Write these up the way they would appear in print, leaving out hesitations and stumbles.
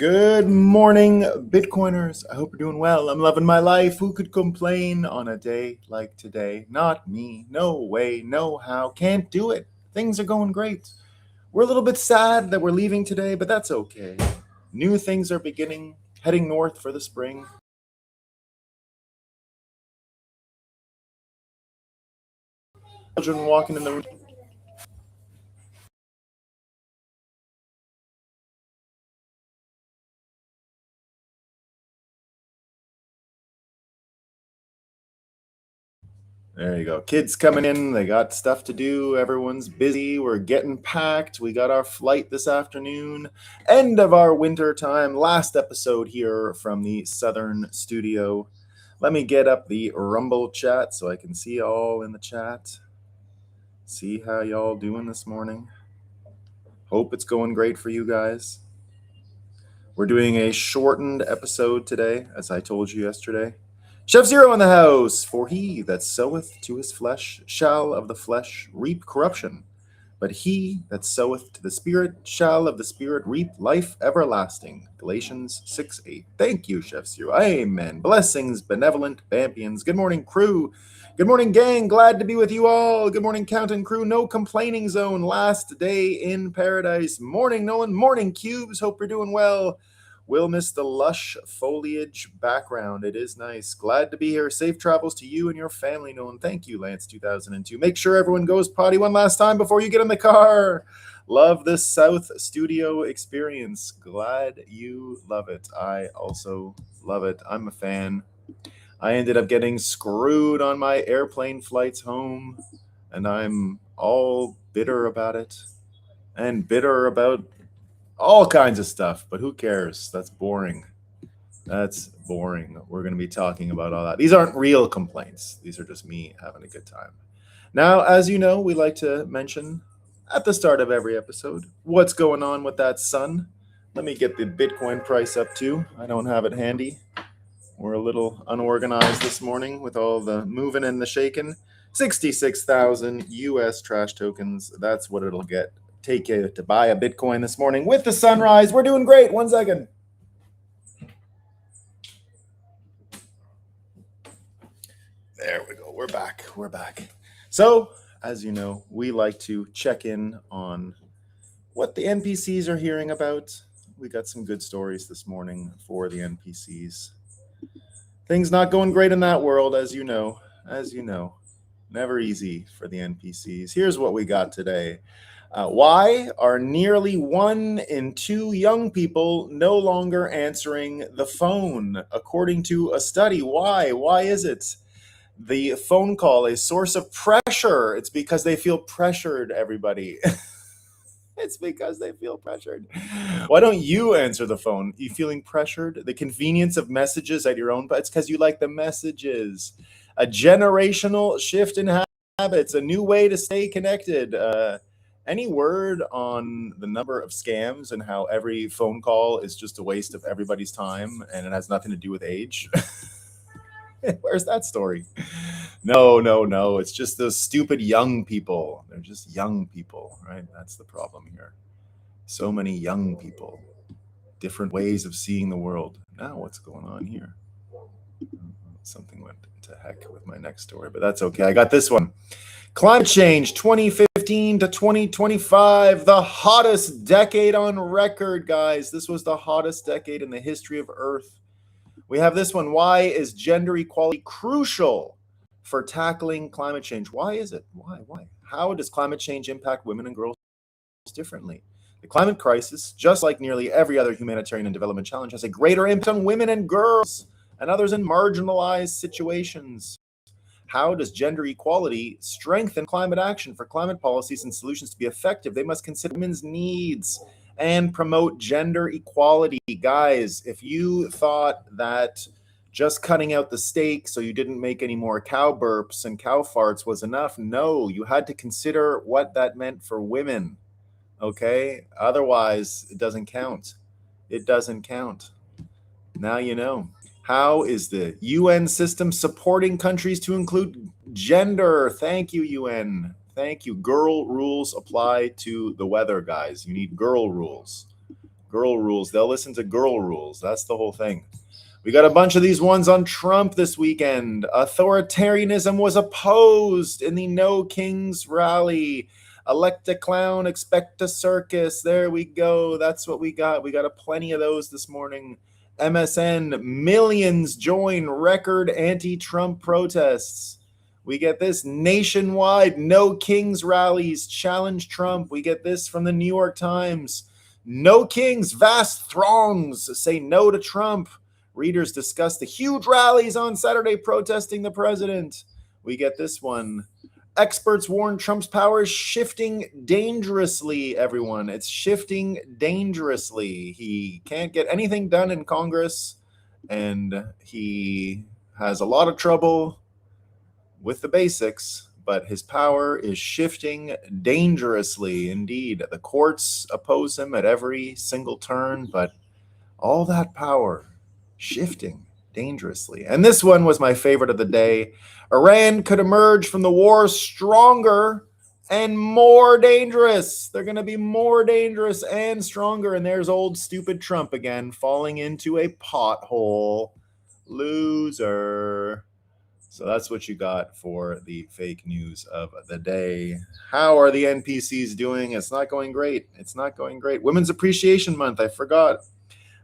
Good morning, Bitcoiners. I hope you're doing well. I'm loving my life. Who could complain on a day like today? Not me. No way, no how. Can't do it. Things are going great. We're a little bit sad that we're leaving today, but that's okay. New things are beginning, heading north for the spring. Children walking in the room. There you go. Kids coming in. They got stuff to do. Everyone's busy. We're getting packed. We got our flight this afternoon. End of our winter time. Last episode here from the Southern studio. Let me get up the Rumble chat so I can see all in the chat. See how y'all doing this morning. Hope it's going great for you guys. We're doing a shortened episode today, as I told you yesterday. Chef Zero in the house. For he that soweth to his flesh shall of the flesh reap corruption, but he that soweth to the Spirit shall of the Spirit reap life everlasting. Galatians 6:8. Thank you, Chef Zero. Amen. Blessings, benevolent Bampians. Good morning, crew. Good morning, gang. Glad to be with you all. Good morning, Count Crew. No complaining zone. Last day in paradise. Morning, Nolan. Morning, Cubes. Hope you're doing well. Will miss the lush foliage background. It is nice. Glad to be here. Safe travels to you and your family, Nolan. Thank you, Lance 2002. Make sure everyone goes potty one last time before you get in the car. Love this South studio experience. Glad you love it. I also love it. I'm a fan. I ended up getting screwed on my airplane flights home, and I'm all bitter about it and bitter about all kinds of stuff, but who cares? That's boring. That's boring. We're going to be talking about all that. These aren't real complaints. These are just me having a good time. Now, as you know, we like to mention at the start of every episode what's going on with that sun. Let me get the Bitcoin price up too. I don't have it handy. We're a little unorganized this morning with all the moving and the shaking. 66,000 US trash tokens. That's what it'll get. Take you to buy a Bitcoin this morning with the sunrise. We're doing great. 1 second. There we go. We're back. We're back. So, as you know, we like to check in on what the NPCs are hearing about. We got some good stories this morning for the NPCs. Things not going great in that world, as you know. As you know, never easy for the NPCs. Here's what we got today. Why are nearly 1 in 2 young people no longer answering the phone? According to a study, why? Why is it? The phone call a source of pressure. It's because they feel pressured, everybody. It's because they feel pressured. Why don't you answer the phone? You feeling pressured? The convenience of messages at your own, but it's because you like the messages. A generational shift in habits, a new way to stay connected. Any word on the number of scams and how every phone call is just a waste of everybody's time and it has nothing to do with age? Where's that story? No. It's just those stupid young people. They're just young people, right? That's the problem here. So many young people, different ways of seeing the world. Now what's going on here? Something went to heck with my next story, but that's okay. I got this one. Climate change 2015 to 2025, the hottest decade on record, guys. This was the hottest decade in the history of Earth. We have this one. Why is gender equality crucial for tackling climate change? Why is it? Why? How does climate change impact women and girls differently? The climate crisis, just like nearly every other humanitarian and development challenge, has a greater impact on women and girls and others in marginalized situations. How does gender equality strengthen climate action? For climate policies and solutions to be effective, they must consider women's needs and promote gender equality. Guys, if you thought that just cutting out the steak so you didn't make any more cow burps and cow farts was enough, no, you had to consider what that meant for women, okay? Otherwise, it doesn't count. It doesn't count. Now you know. How is the UN system supporting countries to include gender? Thank you, UN. Thank you. Girl rules apply to the weather, guys. You need girl rules. Girl rules. They'll listen to girl rules. That's the whole thing. We got a bunch of these ones on Trump this weekend. Authoritarianism was opposed in the No Kings rally. Elect a clown, expect a circus. There we go. That's what we got. We got a plenty of those this morning. MSN, millions join record anti-Trump protests. We get this nationwide No Kings rallies challenge Trump. We get this from the New York Times. No Kings, vast throngs say no to Trump. Readers discuss the huge rallies on Saturday protesting the president. We get this one. Experts warn Trump's power is shifting dangerously, everyone. It's shifting dangerously. He can't get anything done in Congress, and he has a lot of trouble with the basics, but his power is shifting dangerously indeed. The courts oppose him at every single turn, but all that power shifting dangerously. And this one was my favorite of the day. Iran could emerge from the war stronger and more dangerous. They're going to be more dangerous and stronger. And there's old stupid Trump again, falling into a pothole. Loser. So that's what you got for the fake news of the day. How are the NPCs doing? It's not going great. It's not going great. Women's Appreciation Month, I forgot.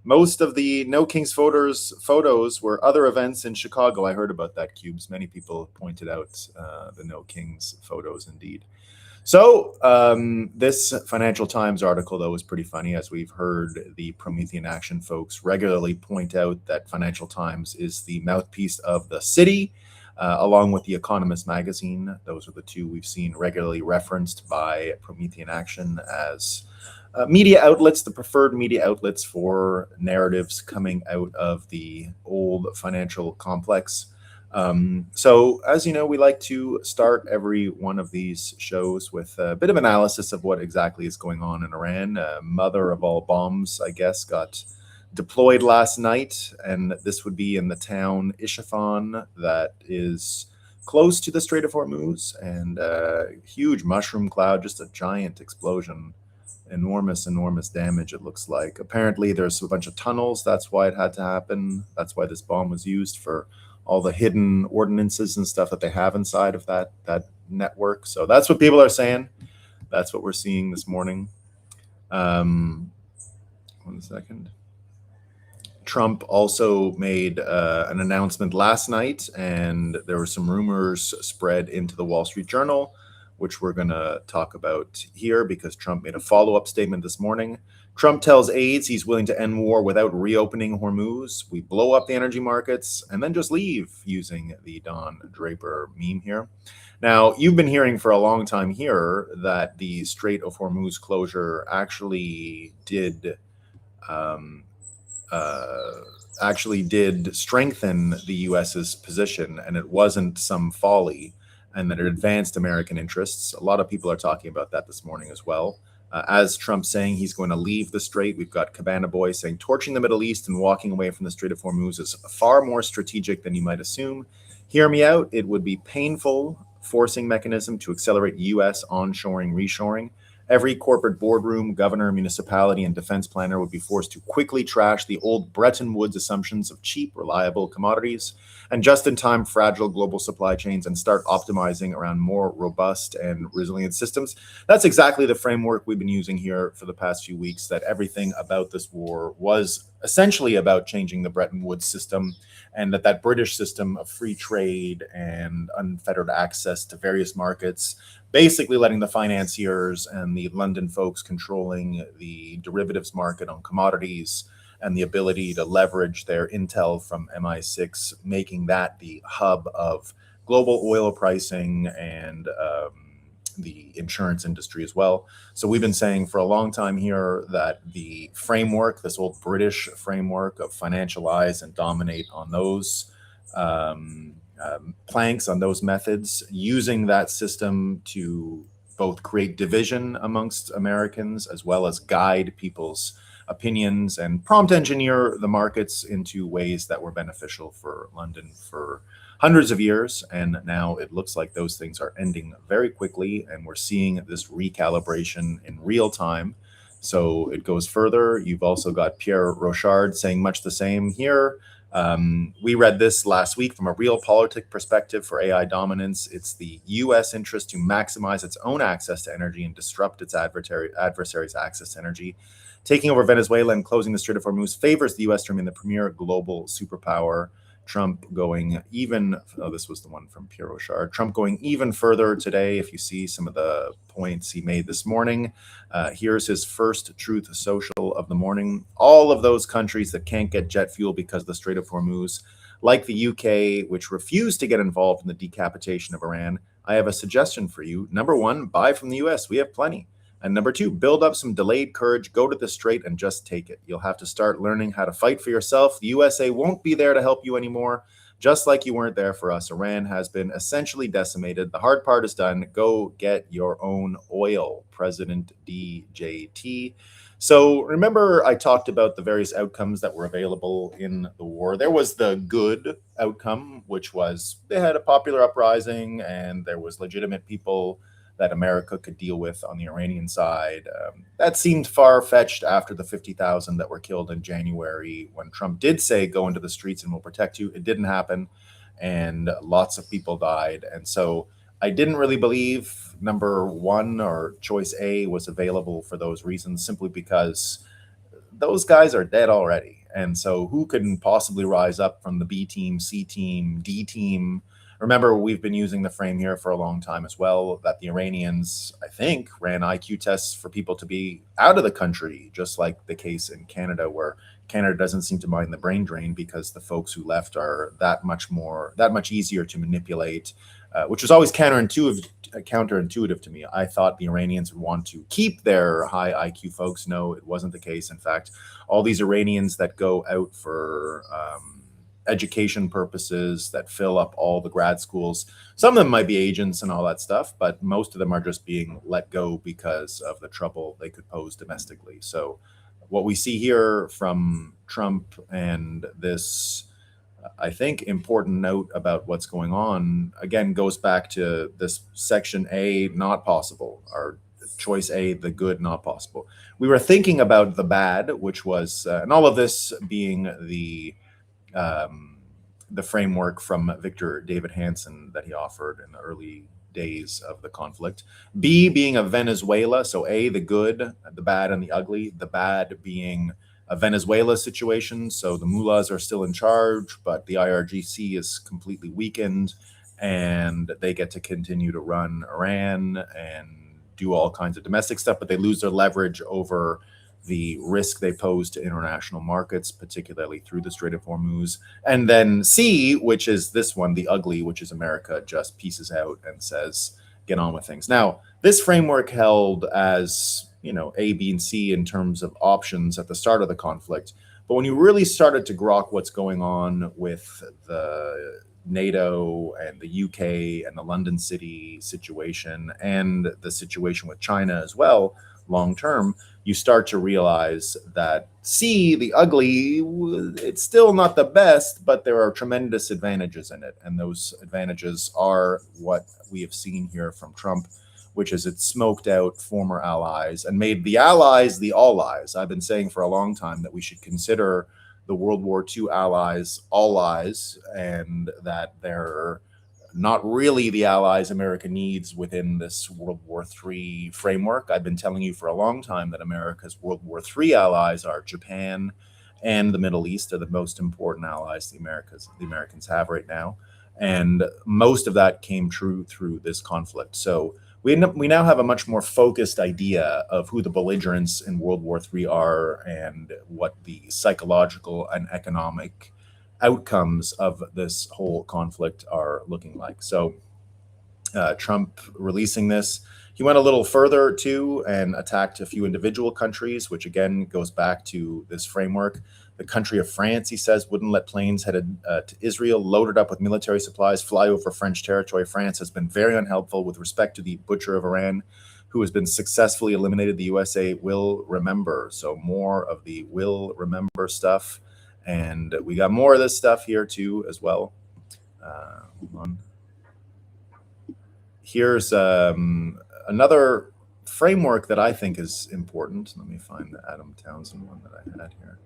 Most of the No Kings photos were other events in Chicago. I heard about that, Cubes. Many people pointed out the No Kings photos indeed. So this Financial Times article, though, is pretty funny, as we've heard the Promethean Action folks regularly point out that Financial Times is the mouthpiece of the city, along with The Economist magazine. Those are the two we've seen regularly referenced by Promethean Action as media outlets, the preferred media outlets for narratives coming out of the old financial complex. So as you know, we like to start every one of these shows with a bit of analysis of what exactly is going on in Iran. Mother of all bombs, I guess, got deployed last night, and this would be in the town Isfahan that is close to the Strait of Hormuz, and a huge mushroom cloud, just a giant explosion. Enormous damage, it looks like. Apparently there's a bunch of tunnels. That's why it had to happen. That's why this bomb was used, for all the hidden ordinances and stuff that they have inside of that network. So that's what people are saying. That's what we're seeing this morning. 1 second. Trump also made an announcement last night, and there were some rumors spread into the Wall Street Journal, which we're going to talk about here because Trump made a follow-up statement this morning. Trump tells aides he's willing to end war without reopening Hormuz. We blow up the energy markets and then just leave, using the Don Draper meme here. Now, you've been hearing for a long time here that the Strait of Hormuz closure actually did strengthen the U.S.'s position, and it wasn't some folly, and that it advanced American interests. A lot of people are talking about that this morning as well. As Trump saying he's going to leave the Strait, we've got Cabana Boy saying torching the Middle East and walking away from the Strait of Hormuz is far more strategic than you might assume. Hear me out. It would be painful forcing mechanism to accelerate U.S. onshoring, reshoring. Every corporate boardroom, governor, municipality, and defense planner would be forced to quickly trash the old Bretton Woods assumptions of cheap, reliable commodities and just-in-time fragile global supply chains and start optimizing around more robust and resilient systems. That's exactly the framework we've been using here for the past few weeks, that everything about this war was essentially about changing the Bretton Woods system, and that British system of free trade and unfettered access to various markets, basically letting the financiers and the London folks controlling the derivatives market on commodities and the ability to leverage their intel from MI6, making that the hub of global oil pricing and the insurance industry as well. So we've been saying for a long time here that the framework, this old British framework of financialize and dominate on those planks, on those methods, using that system to both create division amongst Americans as well as guide people's opinions and prompt engineer the markets into ways that were beneficial for London for hundreds of years. And now it looks like those things are ending very quickly, and we're seeing this recalibration in real time. So it goes further. You've also got Pierre Rochard saying much the same here. We read this last week from a realpolitik perspective for AI dominance. It's the U.S. interest to maximize its own access to energy and disrupt its adversaries' access to energy. Taking over Venezuela and closing the Strait of Hormuz favors the U.S. to remain the premier global superpower. Trump going even, this was the one from Pierre Rochard. Trump going even further today. If you see some of the points he made this morning, here's his first truth social of the morning. All of those countries that can't get jet fuel because of the Strait of Hormuz, like the UK, which refused to get involved in the decapitation of Iran, I have a suggestion for you. Number one, buy from the US. We have plenty. And number two, build up some delayed courage, go to the strait and just take it. You'll have to start learning how to fight for yourself. The USA won't be there to help you anymore, just like you weren't there for us. Iran has been essentially decimated. The hard part is done. Go get your own oil, President DJT. So remember, I talked about the various outcomes that were available in the war. There was the good outcome, which was they had a popular uprising and there was legitimate people that America could deal with on the Iranian side. That seemed far-fetched after the 50,000 that were killed in January when Trump did say, go into the streets and we'll protect you. It didn't happen, and lots of people died. And so I didn't really believe number one or choice A was available for those reasons, simply because those guys are dead already. And so who can possibly rise up from the B team, C team, D team? Remember, we've been using the frame here for a long time as well, that the Iranians, I think, ran IQ tests for people to be out of the country, just like the case in Canada, where Canada doesn't seem to mind the brain drain because the folks who left are that much easier to manipulate, which was always counterintuitive to me. I thought the Iranians would want to keep their high IQ folks. No, it wasn't the case. In fact, all these Iranians that go out for education purposes, that fill up all the grad schools, some of them might be agents and all that stuff, but most of them are just being let go because of the trouble they could pose domestically. So what we see here from Trump and this, I think, important note about what's going on, again, goes back to this section A, not possible, or choice A, the good, not possible. We were thinking about the bad, which was, and all of this being the framework from Victor David Hansen that he offered in the early days of the conflict. B being a Venezuela, so A, the good, the bad, and the ugly. The bad being a Venezuela situation, so the mullahs are still in charge, but the IRGC is completely weakened, and they get to continue to run Iran and do all kinds of domestic stuff, but they lose their leverage over the risk they pose to international markets, particularly through the Strait of Hormuz. And then C, which is this one, the ugly, which is America just pieces out and says, get on with things. Now, this framework held as, A, B, and C in terms of options at the start of the conflict. But when you really started to grok what's going on with the NATO and the UK and the London City situation and the situation with China as well, long term, you start to realize that C, the ugly, it's still not the best, but there are tremendous advantages in it. And those advantages are what we have seen here from Trump, which is it smoked out former allies and made the allies the all-lies. I've been saying for a long time that we should consider the World War II allies all lies, and that they're not really the allies America needs within this World War III framework. I've been telling you for a long time that America's World War III allies are Japan and the Middle East are the most important allies the Americans have right now. And most of that came true through this conflict. So we now have a much more focused idea of who the belligerents in World War III are and what the psychological and economic outcomes of this whole conflict are looking like. So Trump releasing this, he went a little further too and attacked a few individual countries, which again goes back to this framework. The country of France, he says, wouldn't let planes headed to Israel loaded up with military supplies fly over French territory. France has been very unhelpful with respect to the butcher of Iran, who has been successfully eliminated. The USA will remember. So more of the will remember stuff. And we got more of this stuff here too as well. Hold on. Here's another framework that I think is important. Let me find the Adam Townsend one that I had here.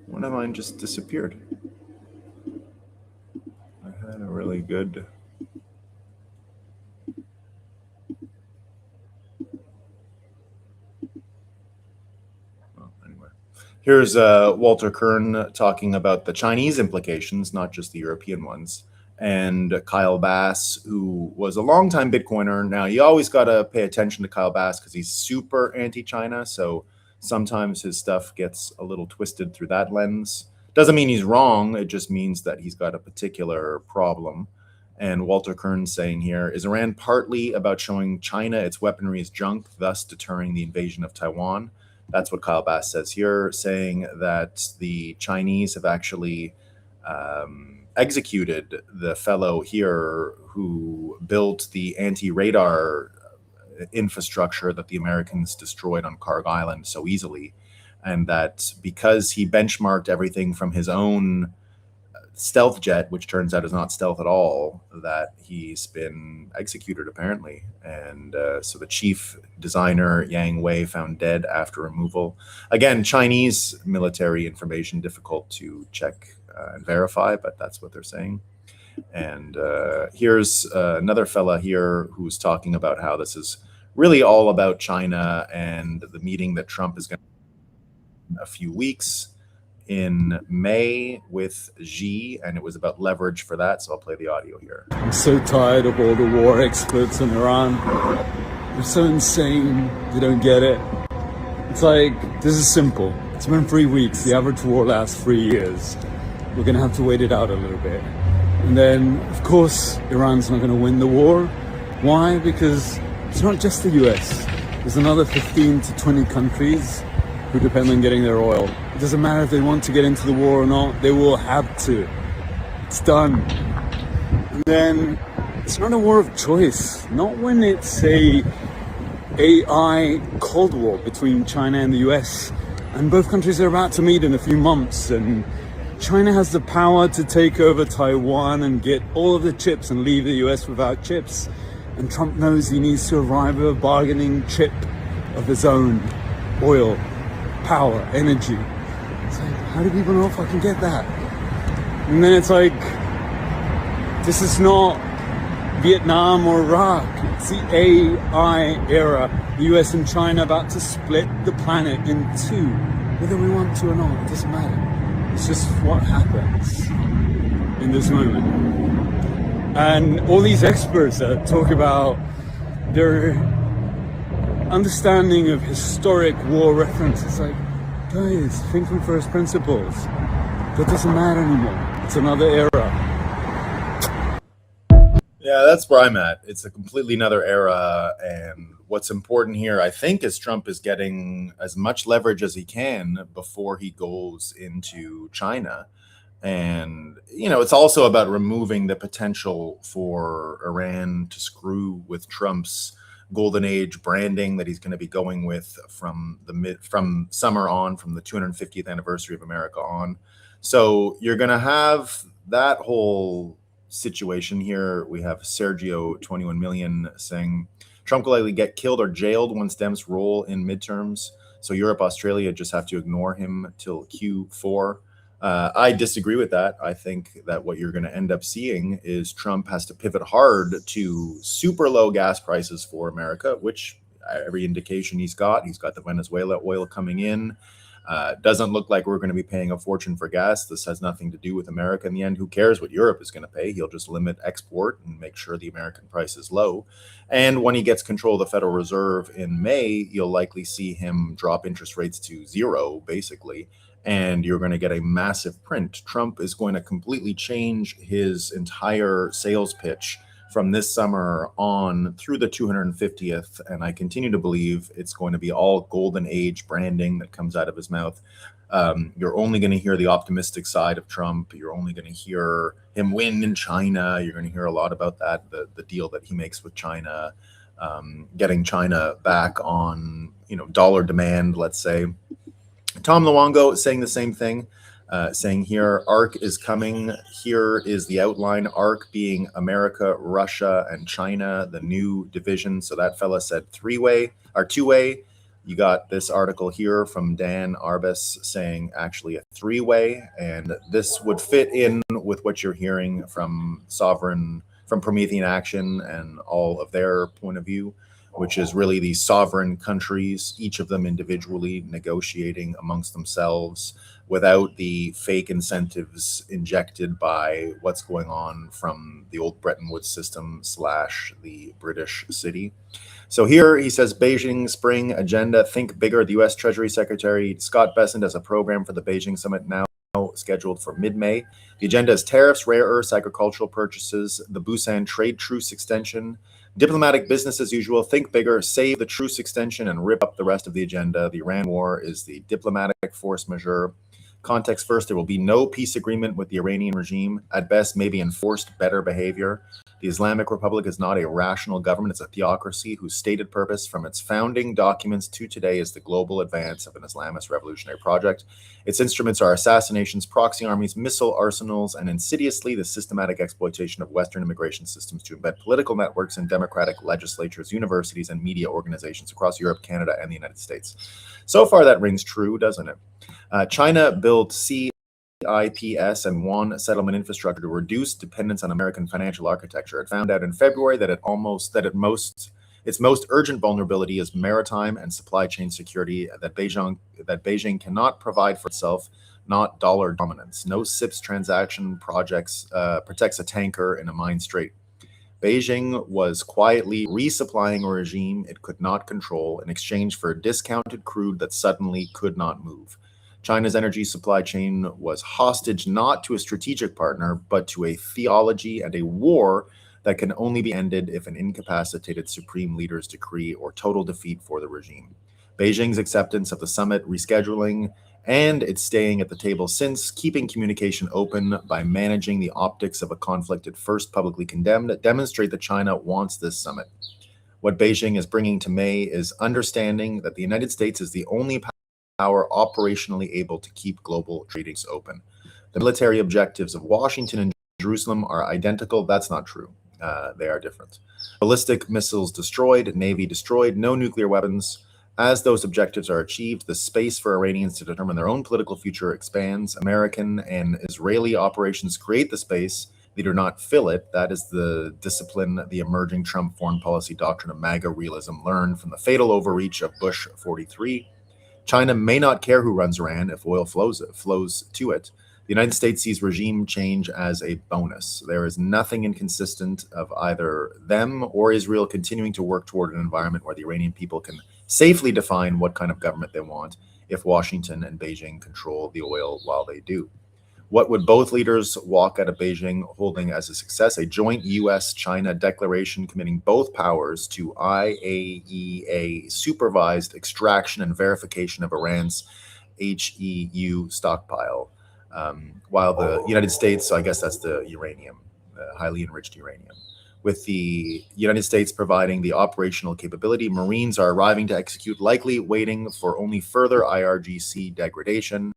One of mine just disappeared. I had a really good. Well, anyway, here's Walter Kern talking about the Chinese implications, not just the European ones. And Kyle Bass, who was a longtime Bitcoiner. Now, you always got to pay attention to Kyle Bass because he's super anti-China. So sometimes his stuff gets a little twisted through that lens. Doesn't mean he's wrong. It just means that he's got a particular problem. And Walter Kern saying here, is Iran partly about showing China its weaponry is junk, thus deterring the invasion of Taiwan? That's what Kyle Bass says here, saying that the Chinese have actually executed the fellow here who built the anti-radar infrastructure that the Americans destroyed on Karg Island so easily, and that because he benchmarked everything from his own stealth jet, which turns out is not stealth at all, that he's been executed apparently. And so the chief designer, Yang Wei, found dead after removal. Again, Chinese military information, difficult to check and verify, but that's what they're saying. And here's another fella here who's talking about how this is really all about China and the meeting that Trump is going to in a few weeks in May with Xi, and it was about leverage for that. So I'll play the audio here. I'm so tired of all the war experts in Iran. They're so insane. They don't get it. It's like, this is simple. It's been 3 weeks. The average war lasts 3 years. We're going to have to wait it out a little bit. And then, of course, Iran's not going to win the war. Why? Because it's not just the US. There's another 15 to 20 countries who depend on getting their oil. It doesn't matter if they want to get into the war or not, they will have to. It's done. And then, it's not a war of choice. Not when it's a AI Cold War between China and the US. And both countries are about to meet in a few months, and China has the power to take over Taiwan and get all of the chips and leave the US without chips. And Trump knows he needs to arrive at a bargaining chip of his own. Oil, power, energy. It's like, how do people know if I can get that? And then it's like, this is not Vietnam or Iraq. It's the AI era. The US and China about to split the planet in two. Whether we want to or not, it doesn't matter. It's just what happens in this moment. And all these experts that talk about their understanding of historic war references, like, guys, think from first principles. That doesn't matter anymore. It's another era. Yeah, that's where I'm at. It's a completely another era. And what's important here, I think, is Trump is getting as much leverage as he can before he goes into China. And, you know, it's also about removing the potential for Iran to screw with Trump's golden age branding that he's going to be going with from summer on, from the 250th anniversary of America on. So you're going to have that whole situation here. We have Sergio 21 million saying Trump will likely get killed or jailed once Dems roll in midterms. So Europe, Australia just have to ignore him till Q4. I disagree with that. I think that what you're going to end up seeing is Trump has to pivot hard to super low gas prices for America, which every indication he's got the Venezuela oil coming in. Doesn't look like we're going to be paying a fortune for gas. This has nothing to do with America in the end. Who cares what Europe is going to pay? He'll just limit export and make sure the American price is low. And when he gets control of the Federal Reserve in May, you'll likely see him drop interest rates to zero, basically. And you're going to get a massive print. Trump is going to completely change his entire sales pitch from this summer on through the 250th. And I continue to believe it's going to be all golden age branding that comes out of his mouth. You're only going to hear the optimistic side of Trump. You're only going to hear him win in China. You're going to hear a lot about that, the deal that he makes with China, getting China back on, dollar demand, let's say. Tom Luongo is saying the same thing. saying here, ARC is coming. Here is the outline, ARC being America, Russia, and China, the new division. So that fella said three-way or two-way. You got this article here from Dan Arbus saying actually a three-way, and this would fit in with what you're hearing from Promethean Action and all of their point of view, which is really these sovereign countries, each of them individually negotiating amongst themselves without the fake incentives injected by what's going on from the old Bretton Woods system / the British city. So here he says, Beijing Spring Agenda, Think Bigger. The U.S. Treasury Secretary Scott Bessent has a program for the Beijing summit now scheduled for mid-May. The agenda is tariffs, rare earths, agricultural purchases, the Busan trade truce extension, diplomatic business as usual, think bigger, save the truce extension, and rip up the rest of the agenda. The Iran war is the diplomatic force majeure. Context first, there will be no peace agreement with the Iranian regime. At best, maybe enforced better behavior. The Islamic Republic is not a rational government. It's a theocracy whose stated purpose from its founding documents to today is the global advance of an Islamist revolutionary project. Its instruments are assassinations, proxy armies, missile arsenals, and insidiously the systematic exploitation of Western immigration systems to embed political networks in democratic legislatures, universities, and media organizations across Europe, Canada, and the United States. So far, that rings true, doesn't it? China built CIPS and yuan settlement infrastructure to reduce dependence on American financial architecture. It found out in February that its most urgent vulnerability is maritime and supply chain security that Beijing cannot provide for itself, not dollar dominance. No SIPS transaction protects a tanker in a mine strait. Beijing was quietly resupplying a regime it could not control in exchange for discounted crude that suddenly could not move. China's energy supply chain was hostage not to a strategic partner, but to a theology and a war that can only be ended if an incapacitated supreme leader's decree or total defeat for the regime. Beijing's acceptance of the summit rescheduling and its staying at the table since, keeping communication open by managing the optics of a conflict it first publicly condemned, demonstrate that China wants this summit. What Beijing is bringing to May is understanding that the United States is the only power operationally able to keep global tradings open. The military objectives of Washington and Jerusalem are identical. That's not true. They are different. Ballistic missiles destroyed, Navy destroyed, no nuclear weapons. As those objectives are achieved, the space for Iranians to determine their own political future expands. American and Israeli operations create the space. They do not fill it. That is the discipline the emerging Trump foreign policy doctrine of MAGA realism learned from the fatal overreach of Bush 43. China may not care who runs Iran if oil flows to it. The United States sees regime change as a bonus. There is nothing inconsistent of either them or Israel continuing to work toward an environment where the Iranian people can safely define what kind of government they want if Washington and Beijing control the oil while they do. What would both leaders walk out of Beijing holding as a success? A joint U.S.-China declaration committing both powers to IAEA supervised extraction and verification of Iran's HEU stockpile, while the United States, so I guess that's the uranium, highly enriched uranium. With the United States providing the operational capability, Marines are arriving to execute, likely waiting for only further IRGC degradation.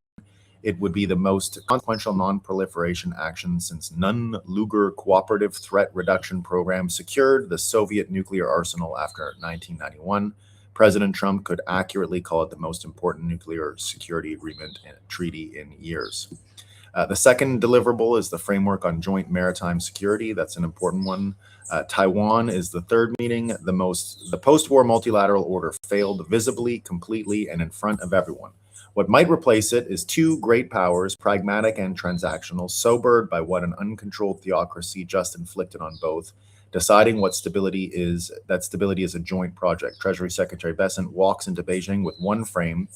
It would be the most consequential non-proliferation action since Nunn-Lugar Cooperative Threat Reduction Program secured the Soviet nuclear arsenal after 1991. President Trump could accurately call it the most important nuclear security agreement and treaty in years. The second deliverable is the framework on joint maritime security. That's an important one. Taiwan is the third meeting. The post-war multilateral order failed visibly, completely, and in front of everyone. What might replace it is two great powers, pragmatic and transactional, sobered by what an uncontrolled theocracy just inflicted on both, deciding what stability is, that stability is a joint project. Treasury Secretary Bessent walks into Beijing with one frame.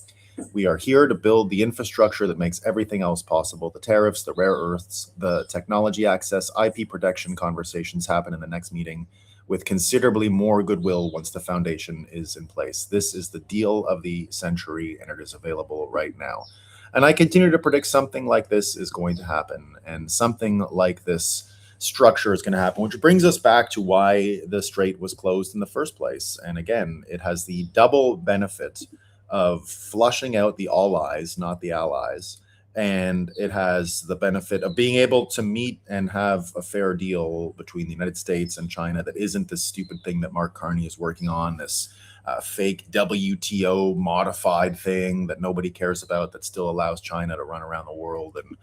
We are here to build the infrastructure that makes everything else possible. The tariffs, the rare earths, the technology access, IP protection conversations happen in the next meeting with considerably more goodwill once the foundation is in place. This is the deal of the century, and it is available right now. And I continue to predict something like this is going to happen, and something like this structure is going to happen, which brings us back to why the strait was closed in the first place. And again, it has the double benefit of flushing out the all-eyes, not the allies, and it has the benefit of being able to meet and have a fair deal between the United States and China that isn't this stupid thing that Mark Carney is working on, this fake WTO modified thing that nobody cares about, that still allows China to run around the world and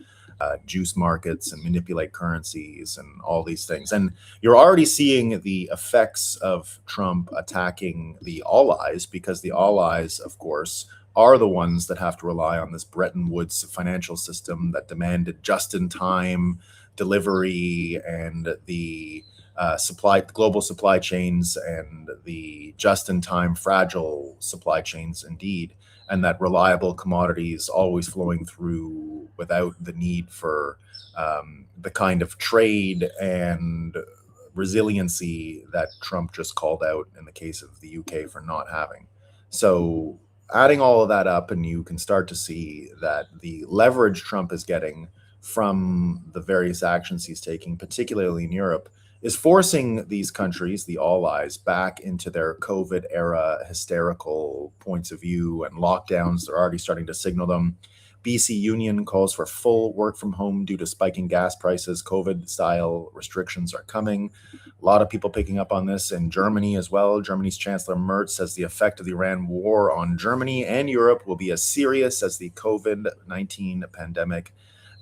juice markets and manipulate currencies and all these things. And you're already seeing the effects of Trump attacking the allies, because the allies, of course, are the ones that have to rely on this Bretton Woods financial system that demanded just-in-time delivery and the global supply chains and the just-in-time fragile supply chains, indeed, and that reliable commodities always flowing through without the need for the kind of trade and resiliency that Trump just called out in the case of the UK for not having. So adding all of that up, and you can start to see that the leverage Trump is getting from the various actions he's taking, particularly in Europe, is forcing these countries, the allies, back into their COVID era hysterical points of view and lockdowns. They're already starting to signal them. BC Union calls for full work from home due to spiking gas prices. COVID style restrictions are coming. A lot of people picking up on this in Germany as well. Germany's Chancellor Merz says the effect of the Iran war on Germany and Europe will be as serious as the COVID-19 pandemic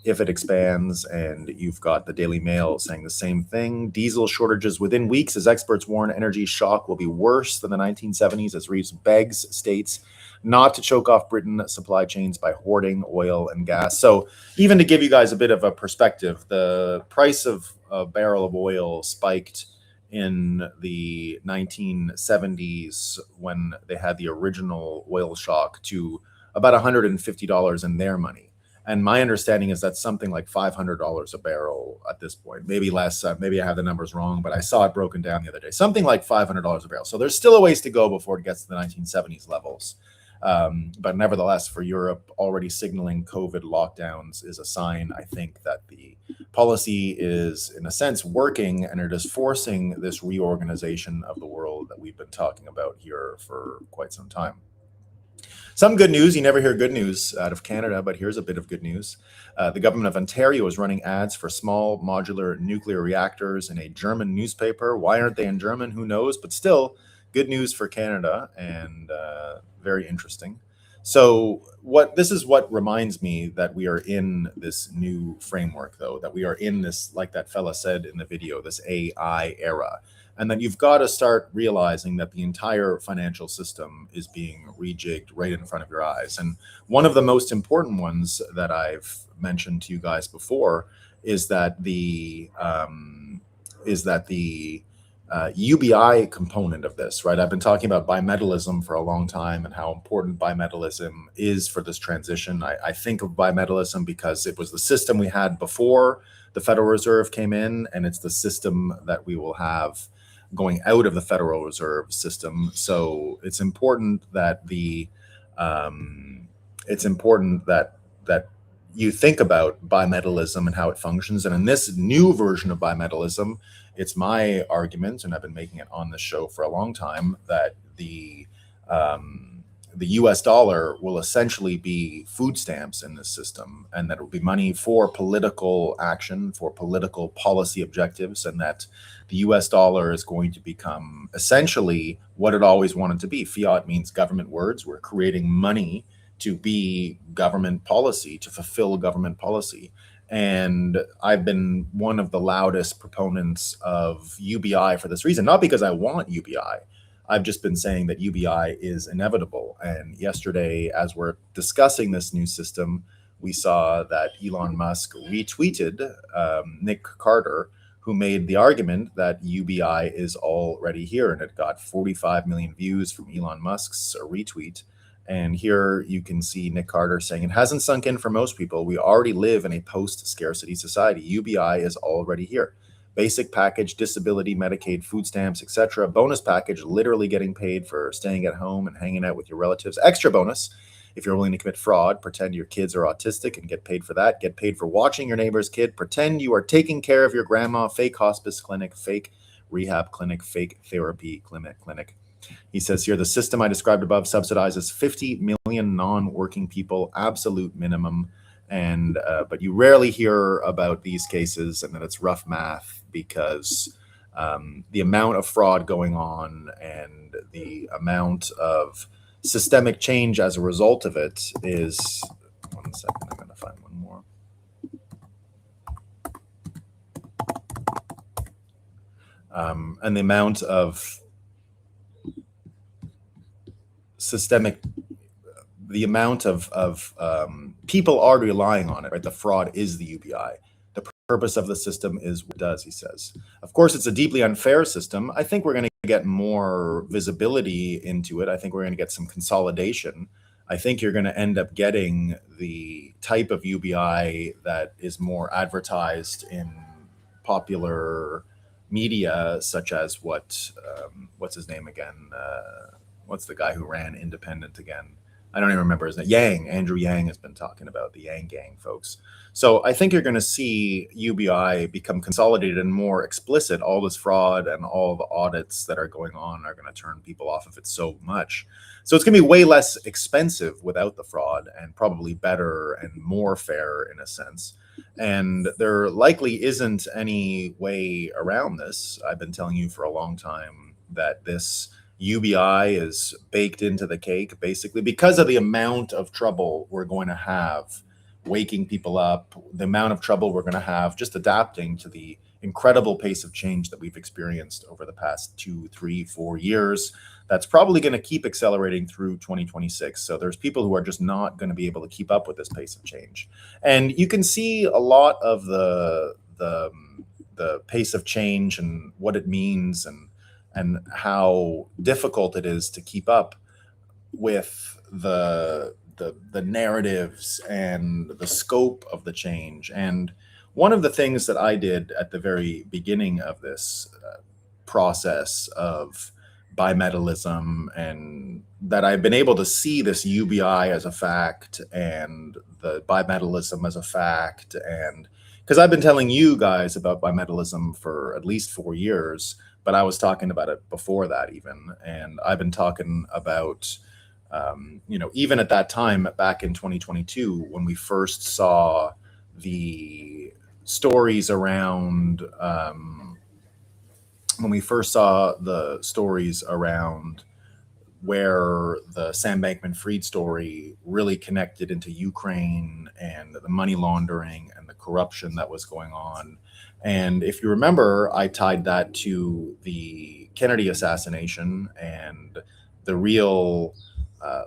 if it expands. And you've got the Daily Mail saying the same thing. Diesel shortages within weeks as experts warn energy shock will be worse than the 1970s as Reeves begs states not to choke off Britain supply chains by hoarding oil and gas. So even to give you guys a bit of a perspective, the price of a barrel of oil spiked in the 1970s when they had the original oil shock to about $150 in their money. And my understanding is that's something like $500 a barrel at this point, maybe less. Maybe I have the numbers wrong, but I saw it broken down the other day. Something like $500 a barrel. So there's still a ways to go before it gets to the 1970s levels. But nevertheless, for Europe, already signaling COVID lockdowns is a sign, I think, that the policy is, in a sense, working, and it is forcing this reorganization of the world that we've been talking about here for quite some time. Some good news. You never hear good news out of Canada, but here's a bit of good news. The government of Ontario is running ads for small modular nuclear reactors in a German newspaper. Why aren't they in German? Who knows? But still, good news for Canada, and very interesting. So this is what reminds me that we are in this new framework, though, that we are in this, like that fella said in the video, this AI era. And then you've got to start realizing that the entire financial system is being rejigged right in front of your eyes. And one of the most important ones that I've mentioned to you guys before is that the UBI component of this, right? I've been talking about bimetallism for a long time and how important bimetallism is for this transition. I think of bimetallism because it was the system we had before the Federal Reserve came in, and it's the system that we will have going out of the Federal Reserve system. So it's important that that you think about bimetallism and how it functions. And in this new version of bimetallism, it's my argument, and I've been making it on this show for a long time, that the US dollar will essentially be food stamps in this system, and that it will be money for political action, for political policy objectives, and that the US dollar is going to become essentially what it always wanted to be. Fiat means government words. We're creating money to be government policy, to fulfill government policy. And I've been one of the loudest proponents of UBI for this reason, not because I want UBI. I've just been saying that UBI is inevitable. And yesterday, as we're discussing this new system, we saw that Elon Musk retweeted Nick Carter, who made the argument that UBI is already here. And it got 45 million views from Elon Musk's retweet. And here you can see Nick Carter saying, it hasn't sunk in for most people. We already live in a post-scarcity society. UBI is already here. Basic package, disability, Medicaid, food stamps, etc. Bonus package, literally getting paid for staying at home and hanging out with your relatives. Extra bonus, if you're willing to commit fraud, pretend your kids are autistic and get paid for that. Get paid for watching your neighbor's kid. Pretend you are taking care of your grandma. Fake hospice clinic, fake rehab clinic, fake therapy clinic. He says here, the system I described above subsidizes 50 million non-working people, absolute minimum. and but you rarely hear about these cases, and that it's rough math because the amount of fraud going on and the amount of systemic change as a result of it is. 1 second, I'm going to find one more. And the amount of systemic, the amount of people are relying on it, right? The fraud is the UBI. The purpose of the system is what it does, he says. Of course, it's a deeply unfair system. I think we're going to get more visibility into it. I think we're going to get some consolidation. I think you're going to end up getting the type of UBI that is more advertised in popular media, such as what's his name again? What's the guy who ran Independent again? I don't even remember his name. Andrew Yang has been talking about the Yang Gang folks. So I think you're going to see UBI become consolidated and more explicit. All this fraud and all the audits that are going on are going to turn people off of it so much. So it's going to be way less expensive without the fraud, and probably better and more fair in a sense. And there likely isn't any way around this. I've been telling you for a long time that this UBI is baked into the cake, basically, because of the amount of trouble we're going to have waking people up, the amount of trouble we're going to have just adapting to the incredible pace of change that we've experienced over the past 2, 3, 4 years. That's probably going to keep accelerating through 2026. So there's people who are just not going to be able to keep up with this pace of change. And you can see a lot of the pace of change and what it means and how difficult it is to keep up with the narratives and the scope of the change. And one of the things that I did at the very beginning of this process of bimetallism, and that I've been able to see this UBI as a fact and the bimetallism as a fact, and because I've been telling you guys about bimetallism for at least 4 years, but I was talking about it before that even, and I've been talking about even at that time back in 2022 when we first saw the stories around where the Sam Bankman-Fried story really connected into Ukraine and the money laundering and the corruption that was going on. And if you remember, I tied that to the Kennedy assassination and the real,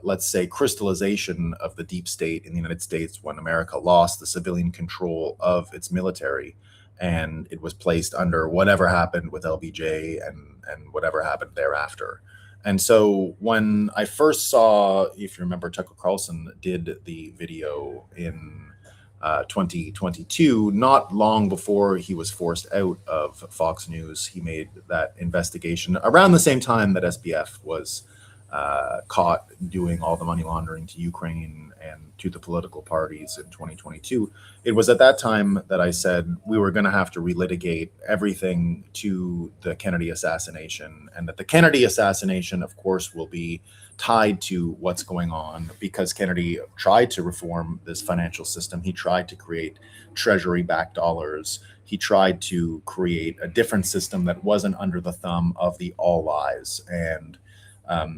let's say, crystallization of the deep state in the United States when America lost the civilian control of its military, and it was placed under whatever happened with LBJ and whatever happened thereafter. And so when I first saw, if you remember, Tucker Carlson did the video in 2022, not long before he was forced out of Fox News, he made that investigation around the same time that SBF was caught doing all the money laundering to Ukraine and to the political parties in 2022. It was at that time that I said we were going to have to relitigate everything to the Kennedy assassination, and that the Kennedy assassination, of course, will be tied to what's going on because Kennedy tried to reform this financial system. He tried to create treasury-backed dollars. He tried to create a different system that wasn't under the thumb of the all eyes. And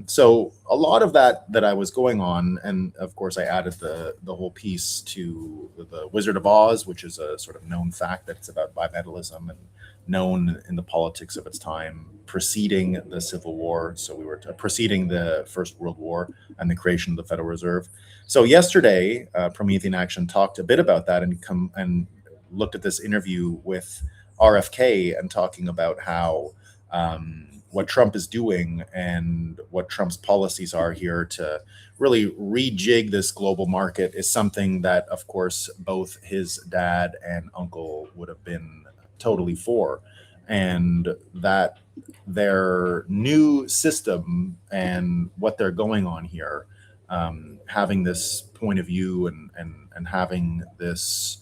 so a lot of that I was going on, and of course I added the whole piece to the Wizard of Oz, which is a sort of known fact that it's about bimetallism and known in the politics of its time preceding the Civil War. So we were preceding the First World War and the creation of the Federal Reserve. So yesterday, Promethean Action talked a bit about that and looked at this interview with RFK and talking about how what Trump is doing and what Trump's policies are here to really rejig this global market is something that, of course, both his dad and uncle would have been totally for. And that their new system and what they're going on here, having this point of view and having this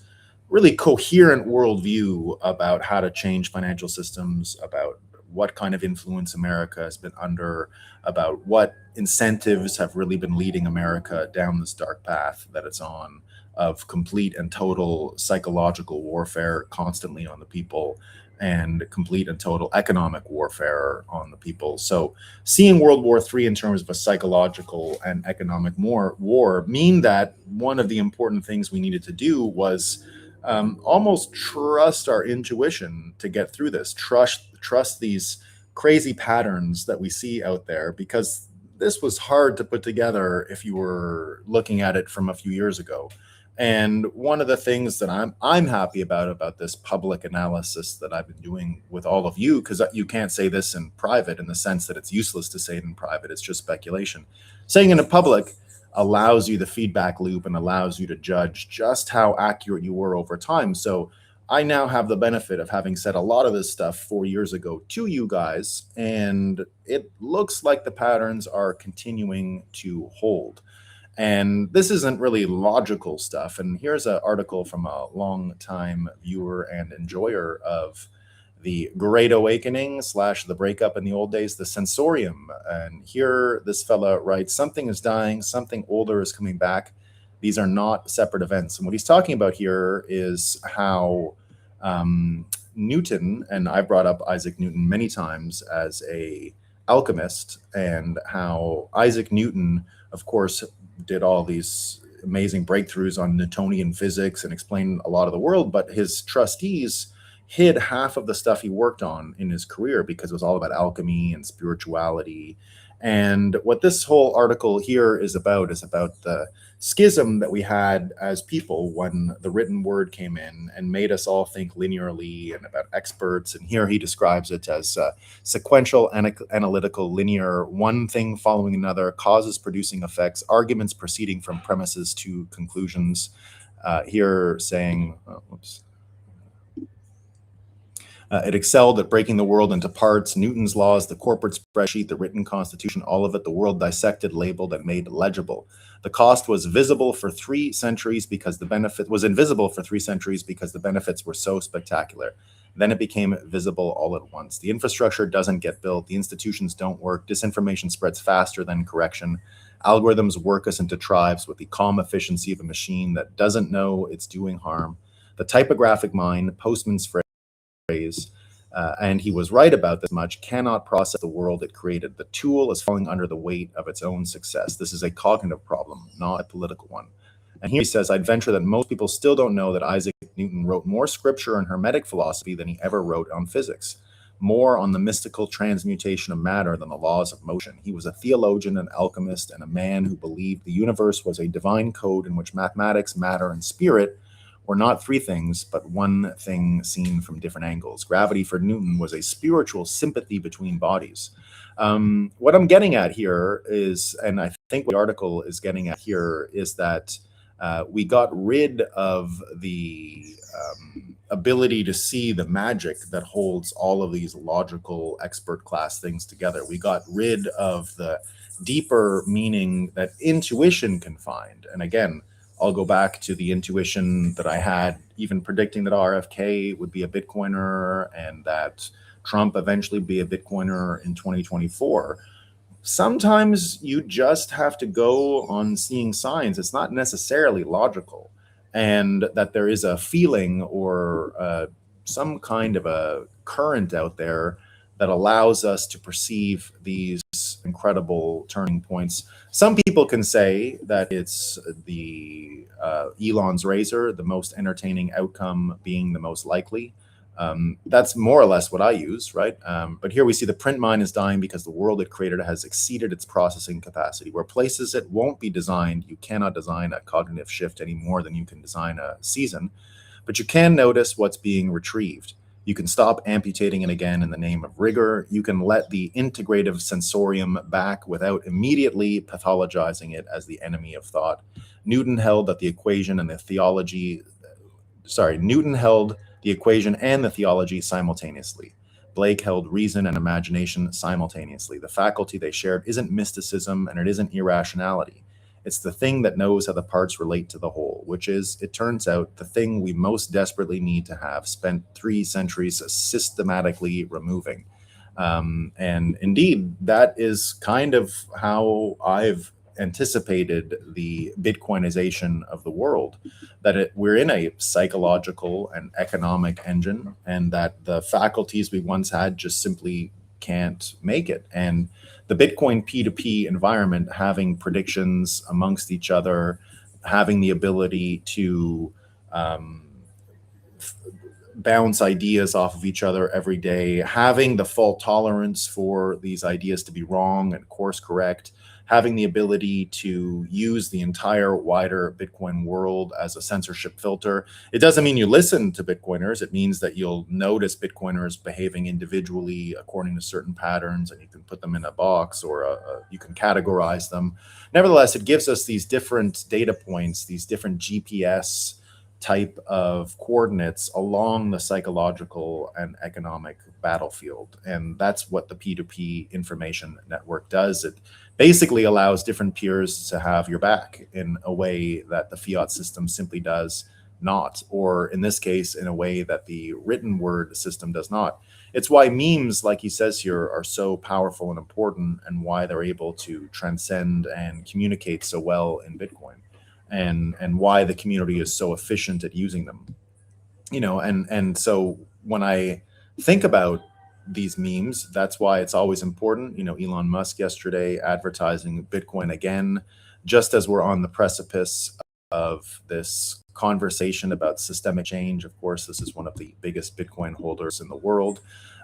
really coherent worldview about how to change financial systems, about what kind of influence America has been under, about what incentives have really been leading America down this dark path that it's on, of complete and total psychological warfare constantly on the people, and complete and total economic warfare on the people. So seeing World War III in terms of a psychological and economic war mean that one of the important things we needed to do was almost trust our intuition to get through this. Trust these crazy patterns that we see out there, because this was hard to put together if you were looking at it from a few years ago. And one of the things that I'm happy about this public analysis that I've been doing with all of you, because you can't say this in private, in the sense that it's useless to say it in private, it's just speculation. Saying it in public allows you the feedback loop and allows you to judge just how accurate you were over time. So I now have the benefit of having said a lot of this stuff 4 years ago to you guys, and it looks like the patterns are continuing to hold. And this isn't really logical stuff. And here's an article from a long-time viewer and enjoyer of the Great Awakening / the breakup in the old days, the sensorium. And here this fella writes, something is dying, something older is coming back. These are not separate events. And what he's talking about here is how Newton, and I brought up Isaac Newton many times as a alchemist, and how Isaac Newton, of course, did all these amazing breakthroughs on Newtonian physics and explained a lot of the world, but his trustees hid half of the stuff he worked on in his career because it was all about alchemy and spirituality. And what this whole article here is about the schism that we had as people when the written word came in and made us all think linearly and about experts. And here he describes it as sequential, analytical, linear, one thing following another, causes producing effects, arguments proceeding from premises to conclusions. Here saying, it excelled at breaking the world into parts, Newton's laws, the corporate spreadsheet, the written constitution, all of it, the world dissected, labeled, and made legible. The cost was visible for 3 centuries because the benefit was invisible for 3 centuries because the benefits were so spectacular. Then it became visible all at once. The infrastructure doesn't get built. The institutions don't work. Disinformation spreads faster than correction. Algorithms work us into tribes with the calm efficiency of a machine that doesn't know it's doing harm. The typographic mind, Postman's phrase, and he was right about this much, cannot process the world it created. The tool is falling under the weight of its own success. This is a cognitive problem, not a political one. And here he says, I'd venture that most people still don't know that Isaac Newton wrote more scripture and hermetic philosophy than he ever wrote on physics, more on the mystical transmutation of matter than the laws of motion. He was a theologian, an alchemist, and a man who believed the universe was a divine code in which mathematics, matter, and spirit were not 3 things, but one thing seen from different angles. Gravity for Newton was a spiritual sympathy between bodies. What I'm getting at here is, and I think what the article is getting at here, is that we got rid of the ability to see the magic that holds all of these logical expert class things together. We got rid of the deeper meaning that intuition can find. And again, I'll go back to the intuition that I had, even predicting that RFK would be a Bitcoiner and that Trump eventually be a Bitcoiner in 2024. Sometimes you just have to go on seeing signs. It's not necessarily logical, and that there is a feeling or some kind of a current out there that allows us to perceive these incredible turning points. Some people can say that it's the Elon's razor, the most entertaining outcome being the most likely. That's more or less what I use, right? But here we see the print mine is dying because the world it created has exceeded its processing capacity. Where places it won't be designed, you cannot design a cognitive shift any more than you can design a season, but you can notice what's being retrieved. You can stop amputating it again in the name of rigor. You can let the integrative sensorium back without immediately pathologizing it as the enemy of thought. Newton held the equation and the theology simultaneously. Blake held reason and imagination simultaneously. The faculty they shared isn't mysticism and it isn't irrationality. It's the thing that knows how the parts relate to the whole, which is, it turns out, the thing we most desperately need to have spent 3 centuries systematically removing. And indeed, that is kind of how I've anticipated the Bitcoinization of the world, that we're in a psychological and economic engine, and that the faculties we once had just simply can't make it. And the Bitcoin P2P environment, having predictions amongst each other, having the ability to bounce ideas off of each other every day, having the fault tolerance for these ideas to be wrong and course correct, having the ability to use the entire wider Bitcoin world as a censorship filter. It doesn't mean you listen to Bitcoiners. It means that you'll notice Bitcoiners behaving individually according to certain patterns, and you can put them in a box, or you can categorize them. Nevertheless, it gives us these different data points, these different GPS type of coordinates along the psychological and economic battlefield. And that's what the P2P information network does. It basically allows different peers to have your back in a way that the fiat system simply does not, or in this case, in a way that the written word system does not. It's why memes, like he says here, are so powerful and important, and why they're able to transcend and communicate so well in Bitcoin. And why the community is so efficient at using them. And so when I think about these memes, that's why it's always important. Elon Musk yesterday advertising Bitcoin again, just as we're on the precipice of this conversation about systemic change. Of course, this is one of the biggest Bitcoin holders in the world.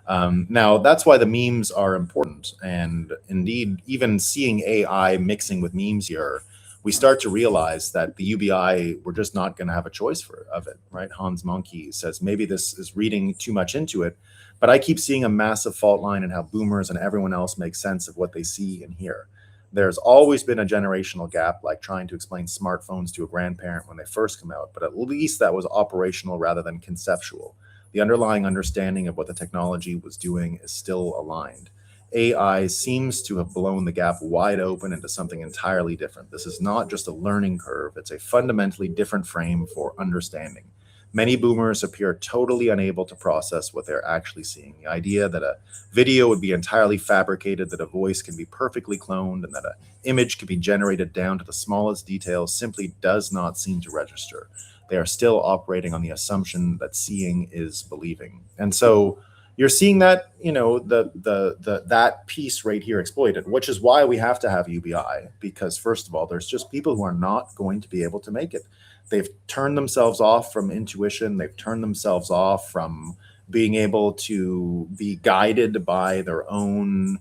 Now, that's why the memes are important. And indeed, even seeing AI mixing with memes here, we start to realize that the UBI, we're just not going to have a choice of it, right? Hans Monkey says, maybe this is reading too much into it, but I keep seeing a massive fault line in how boomers and everyone else make sense of what they see and hear. There's always been a generational gap, like trying to explain smartphones to a grandparent when they first come out, but at least that was operational rather than conceptual. The underlying understanding of what the technology was doing is still aligned. AI seems to have blown the gap wide open into something entirely different. This is not just a learning curve, it's a fundamentally different frame for understanding. Many boomers appear totally unable to process what they're actually seeing. The idea that a video would be entirely fabricated, that a voice can be perfectly cloned, and that an image can be generated down to the smallest details simply does not seem to register. They are still operating on the assumption that seeing is believing. And so you're seeing that, that piece right here exploited, which is why we have to have UBI, because first of all, there's just people who are not going to be able to make it. They've turned themselves off from intuition. They've turned themselves off from being able to be guided by their own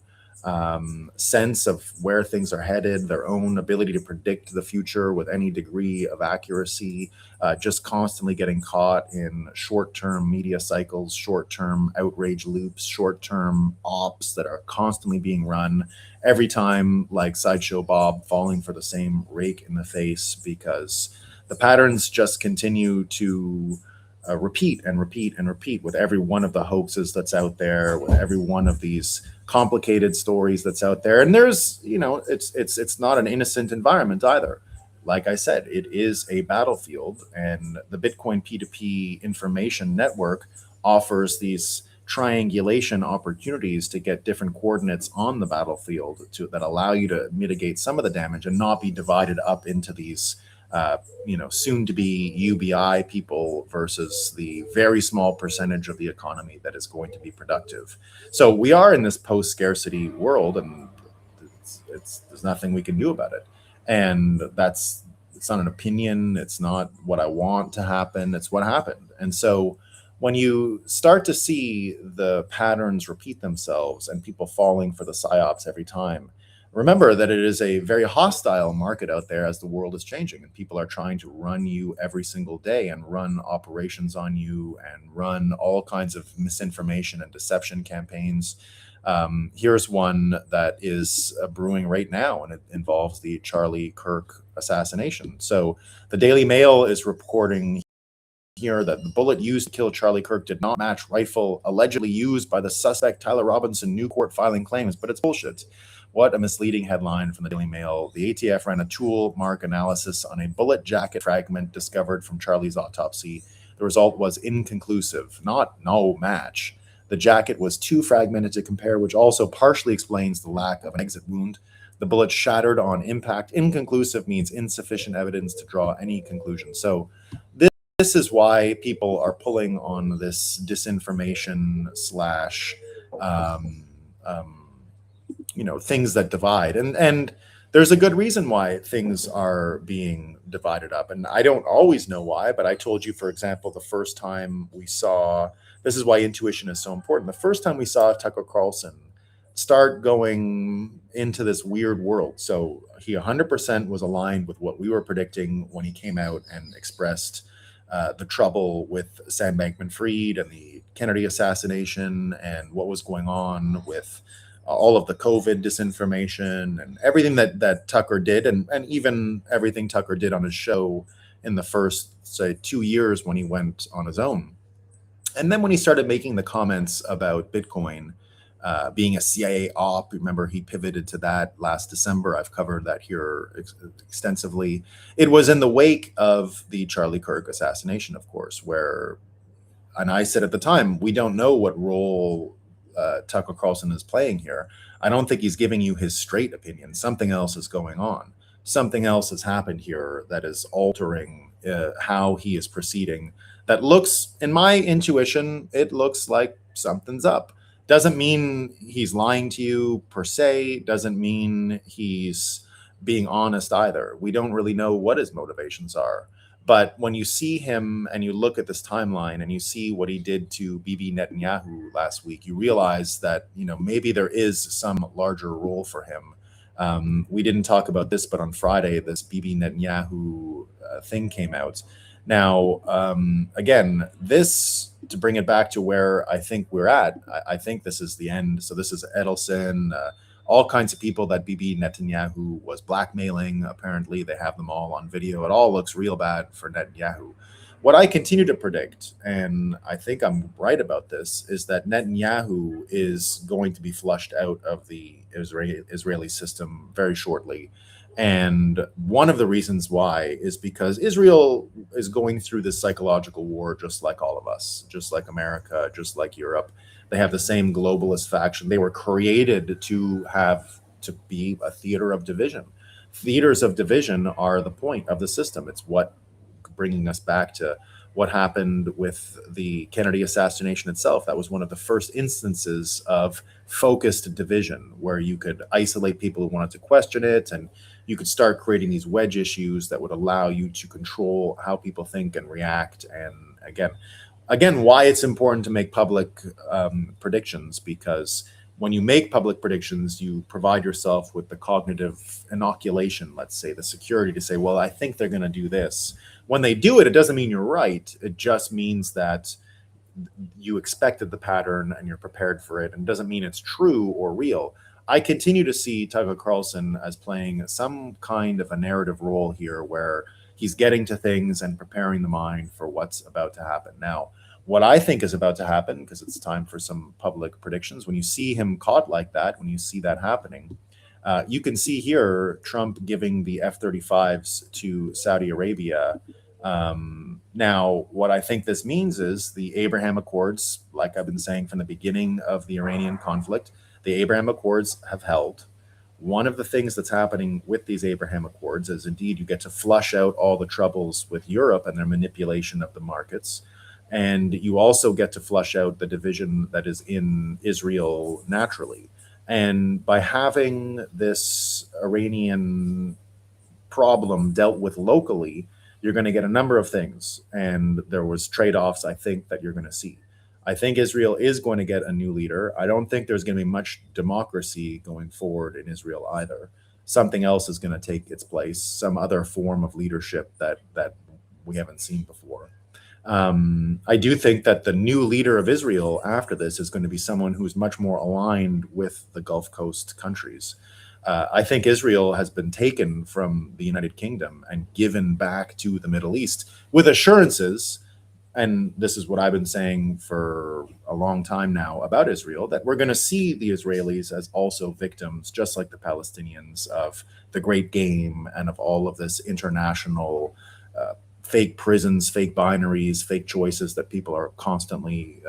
sense of where things are headed, their own ability to predict the future with any degree of accuracy, just constantly getting caught in short-term media cycles, short-term outrage loops, short-term ops that are constantly being run every time, like Sideshow Bob falling for the same rake in the face, because the patterns just continue to repeat and repeat and repeat with every one of the hoaxes that's out there, with every one of these complicated stories that's out there. And there's, it's not an innocent environment either. Like I said, it is a battlefield, and the Bitcoin P2P information network offers these triangulation opportunities to get different coordinates on the battlefield that allow you to mitigate some of the damage and not be divided up into these soon to be UBI people versus the very small percentage of the economy that is going to be productive. So we are in this post scarcity world, and there's nothing we can do about it. And it's not an opinion. It's not what I want to happen. It's what happened. And so when you start to see the patterns repeat themselves and people falling for the psyops every time, remember that it is a very hostile market out there as the world is changing, and people are trying to run you every single day and run operations on you and run all kinds of misinformation and deception campaigns. Here's one that is brewing right now, and it involves the Charlie Kirk assassination. So the Daily Mail is reporting here that the bullet used to kill Charlie Kirk did not match rifle allegedly used by the suspect Tyler Robinson, new court filing claims, but it's bullshit. What a misleading headline from the Daily Mail. The ATF ran a tool mark analysis on a bullet jacket fragment discovered from Charlie's autopsy. The result was inconclusive, not no match. The jacket was too fragmented to compare, which also partially explains the lack of an exit wound. The bullet shattered on impact. Inconclusive means insufficient evidence to draw any conclusion. So this is why people are pulling on this disinformation slash things that divide, and there's a good reason why things are being divided up, and I don't always know why, but I told you, for example, the first time we saw, this is why intuition is so important, the first time we saw Tucker Carlson start going into this weird world. So he 100% was aligned with what we were predicting when he came out and expressed the trouble with Sam Bankman-Fried and the Kennedy assassination and what was going on with all of the COVID disinformation and everything that Tucker did, and even everything Tucker did on his show in the first, say, 2 years when he went on his own. And then when he started making the comments about Bitcoin being a CIA op, remember he pivoted to that last December. I've covered that here extensively. It was in the wake of the Charlie Kirk assassination, of course, where, and I said at the time, we don't know what role Tucker Carlson is playing here. I don't think he's giving you his straight opinion. Something else is going on. Something else has happened here that is altering how he is proceeding. That looks, in my intuition, it looks like something's up. Doesn't mean he's lying to you per se. Doesn't mean he's being honest either. We don't really know what his motivations are. But when you see him and you look at this timeline and you see what he did to Bibi Netanyahu last week, you realize that, maybe there is some larger role for him. We didn't talk about this, but on Friday, this Bibi Netanyahu thing came out. Now, again, this, to bring it back to where I think we're at, I think this is the end. So this is Edelson, all kinds of people that Bibi Netanyahu was blackmailing. Apparently, they have them all on video. It all looks real bad for Netanyahu. What I continue to predict, and I think I'm right about this, is that Netanyahu is going to be flushed out of the Israeli system very shortly. And one of the reasons why is because Israel is going through this psychological war just like all of us, just like America, just like Europe. They have the same globalist faction. They were created to be a theater of division. Theaters of division are the point of the system. It's what bringing us back to what happened with the Kennedy assassination itself. That was one of the first instances of focused division, where you could isolate people who wanted to question it, and you could start creating these wedge issues that would allow you to control how people think and react. And again, why it's important to make public predictions, because when you make public predictions, you provide yourself with the cognitive inoculation, let's say, the security to say, well, I think they're going to do this. When they do it, it doesn't mean you're right. It just means that you expected the pattern and you're prepared for it, and it doesn't mean it's true or real. I continue to see Tucker Carlson as playing some kind of a narrative role here, where he's getting to things and preparing the mind for what's about to happen. Now, what I think is about to happen, because it's time for some public predictions, when you see him caught like that, when you see that happening, you can see here Trump giving the F-35s to Saudi Arabia. Now, what I think this means is the Abraham Accords, like I've been saying from the beginning of the Iranian conflict, the Abraham Accords have held. One of the things that's happening with these Abraham Accords is, indeed, you get to flush out all the troubles with Europe and their manipulation of the markets. And you also get to flush out the division that is in Israel naturally. And by having this Iranian problem dealt with locally, you're going to get a number of things. And there was trade-offs, I think, that you're going to see. I think Israel is going to get a new leader. I don't think there's going to be much democracy going forward in Israel either. Something else is going to take its place, some other form of leadership that we haven't seen before. I do think that the new leader of Israel after this is going to be someone who's much more aligned with the Gulf Coast countries. I think Israel has been taken from the United Kingdom and given back to the Middle East with assurances, and this is what I've been saying for a long time now about Israel, that we're going to see the Israelis as also victims, just like the Palestinians, of the Great Game and of all of this international fake prisons, fake binaries, fake choices that people are constantly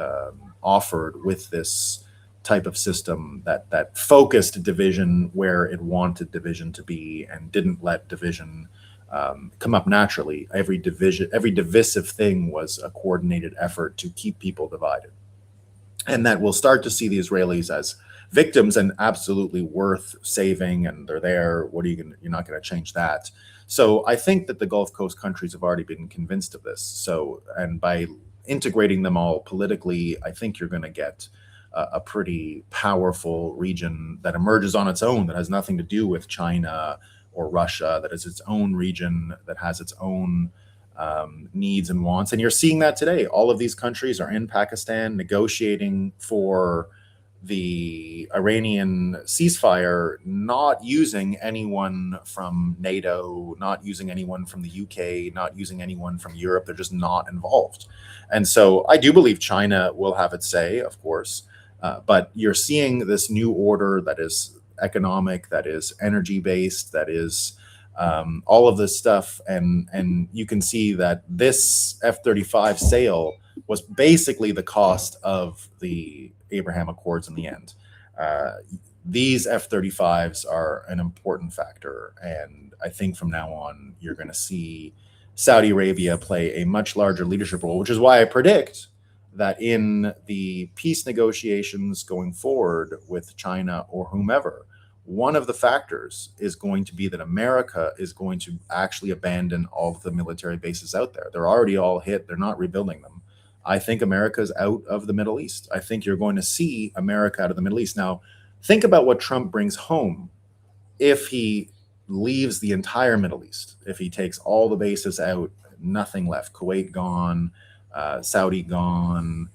offered with this type of system, that focused division where it wanted division to be and didn't let division come up naturally. Every divisive thing was a coordinated effort to keep people divided. And that we'll start to see the Israelis as victims and absolutely worth saving, and they're there. What are you going to, you're not going to change that. So I think that the Gulf Coast countries have already been convinced of this. So, and by integrating them all politically, I think you're going to get a pretty powerful region that emerges on its own, that has nothing to do with China or Russia, that is its own region, that has its own needs and wants. And you're seeing that today. All of these countries are in Pakistan negotiating for the Iranian ceasefire, not using anyone from NATO, not using anyone from the UK, not using anyone from Europe. They're just not involved. And so I do believe China will have its say, of course, but you're seeing this new order that is economic, that is energy based, that is all of this stuff. And you can see that this F-35 sale was basically the cost of the Abraham Accords in the end. These F-35s are an important factor. And I think from now on, you're going to see Saudi Arabia play a much larger leadership role, which is why I predict that in the peace negotiations going forward with China or whomever, one of the factors is going to be that America is going to actually abandon all of the military bases out there. They're already all hit. They're not rebuilding them. I think America's out of the Middle East. I think you're going to see America out of the Middle East. Now, think about what Trump brings home if he leaves the entire Middle East, if he takes all the bases out, nothing left, Kuwait gone, Saudi gone,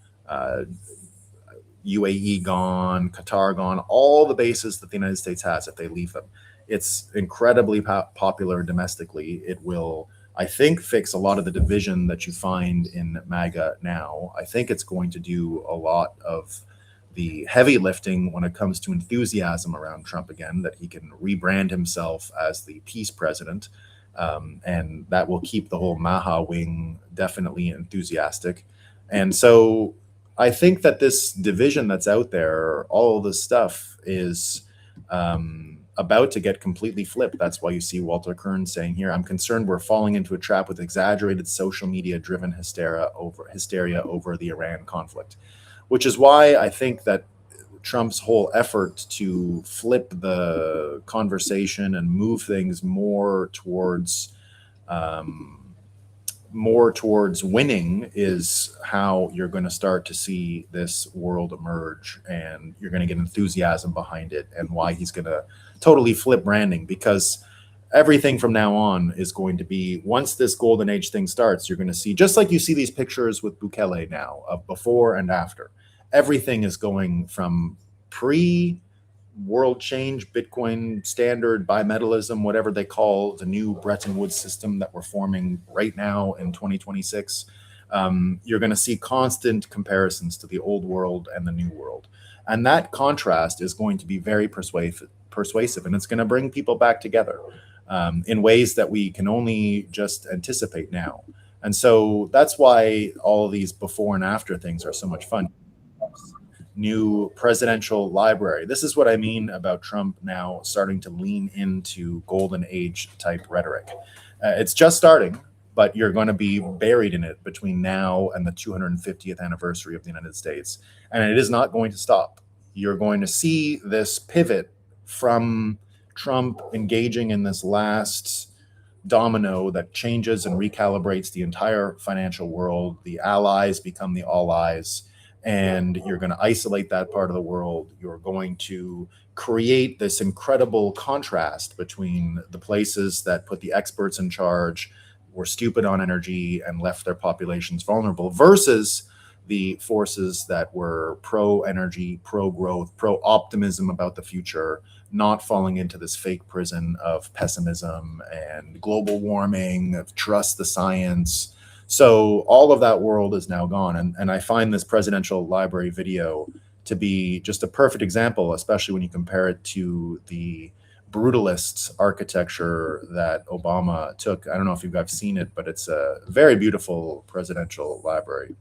UAE gone, Qatar gone, all the bases that the United States has, if they leave them. It's incredibly popular domestically. It will, I think, fix a lot of the division that you find in MAGA now. I think it's going to do a lot of the heavy lifting when it comes to enthusiasm around Trump again, that he can rebrand himself as the peace president. And that will keep the whole Maha wing definitely enthusiastic. And so I think that this division that's out there, all this stuff is about to get completely flipped. That's why you see Walter Kern saying here, I'm concerned we're falling into a trap with exaggerated social media driven hysteria over the Iran conflict, which is why I think that Trump's whole effort to flip the conversation and move things more towards winning is how you're going to start to see this world emerge, and you're going to get enthusiasm behind it, and why he's going to totally flip branding, because everything from now on is going to be, once this golden age thing starts, you're going to see, just like you see these pictures with Bukele now of before and after, everything is going from pre-world change, Bitcoin standard, bimetallism, whatever they call the new Bretton Woods system that we're forming right now in 2026. You're going to see constant comparisons to the old world and the new world. And that contrast is going to be very persuasive, and it's going to bring people back together in ways that we can only just anticipate now. And so that's why all of these before and after things are so much fun. New presidential library. This is what I mean about Trump now starting to lean into golden age type rhetoric. It's just starting, but you're going to be buried in it between now and the 250th anniversary of the United States. And it is not going to stop. You're going to see this pivot from Trump engaging in this last domino that changes and recalibrates the entire financial world. The allies become the all eyes. And you're going to isolate that part of the world. You're going to create this incredible contrast between the places that put the experts in charge, were stupid on energy, and left their populations vulnerable, versus the forces that were pro-energy, pro-growth, pro-optimism about the future, not falling into this fake prison of pessimism and global warming, of trust the science. So all of that world is now gone. And I find this presidential library video to be just a perfect example, especially when you compare it to the brutalist architecture that Obama took. I don't know if you guys have seen it, but it's a very beautiful presidential library.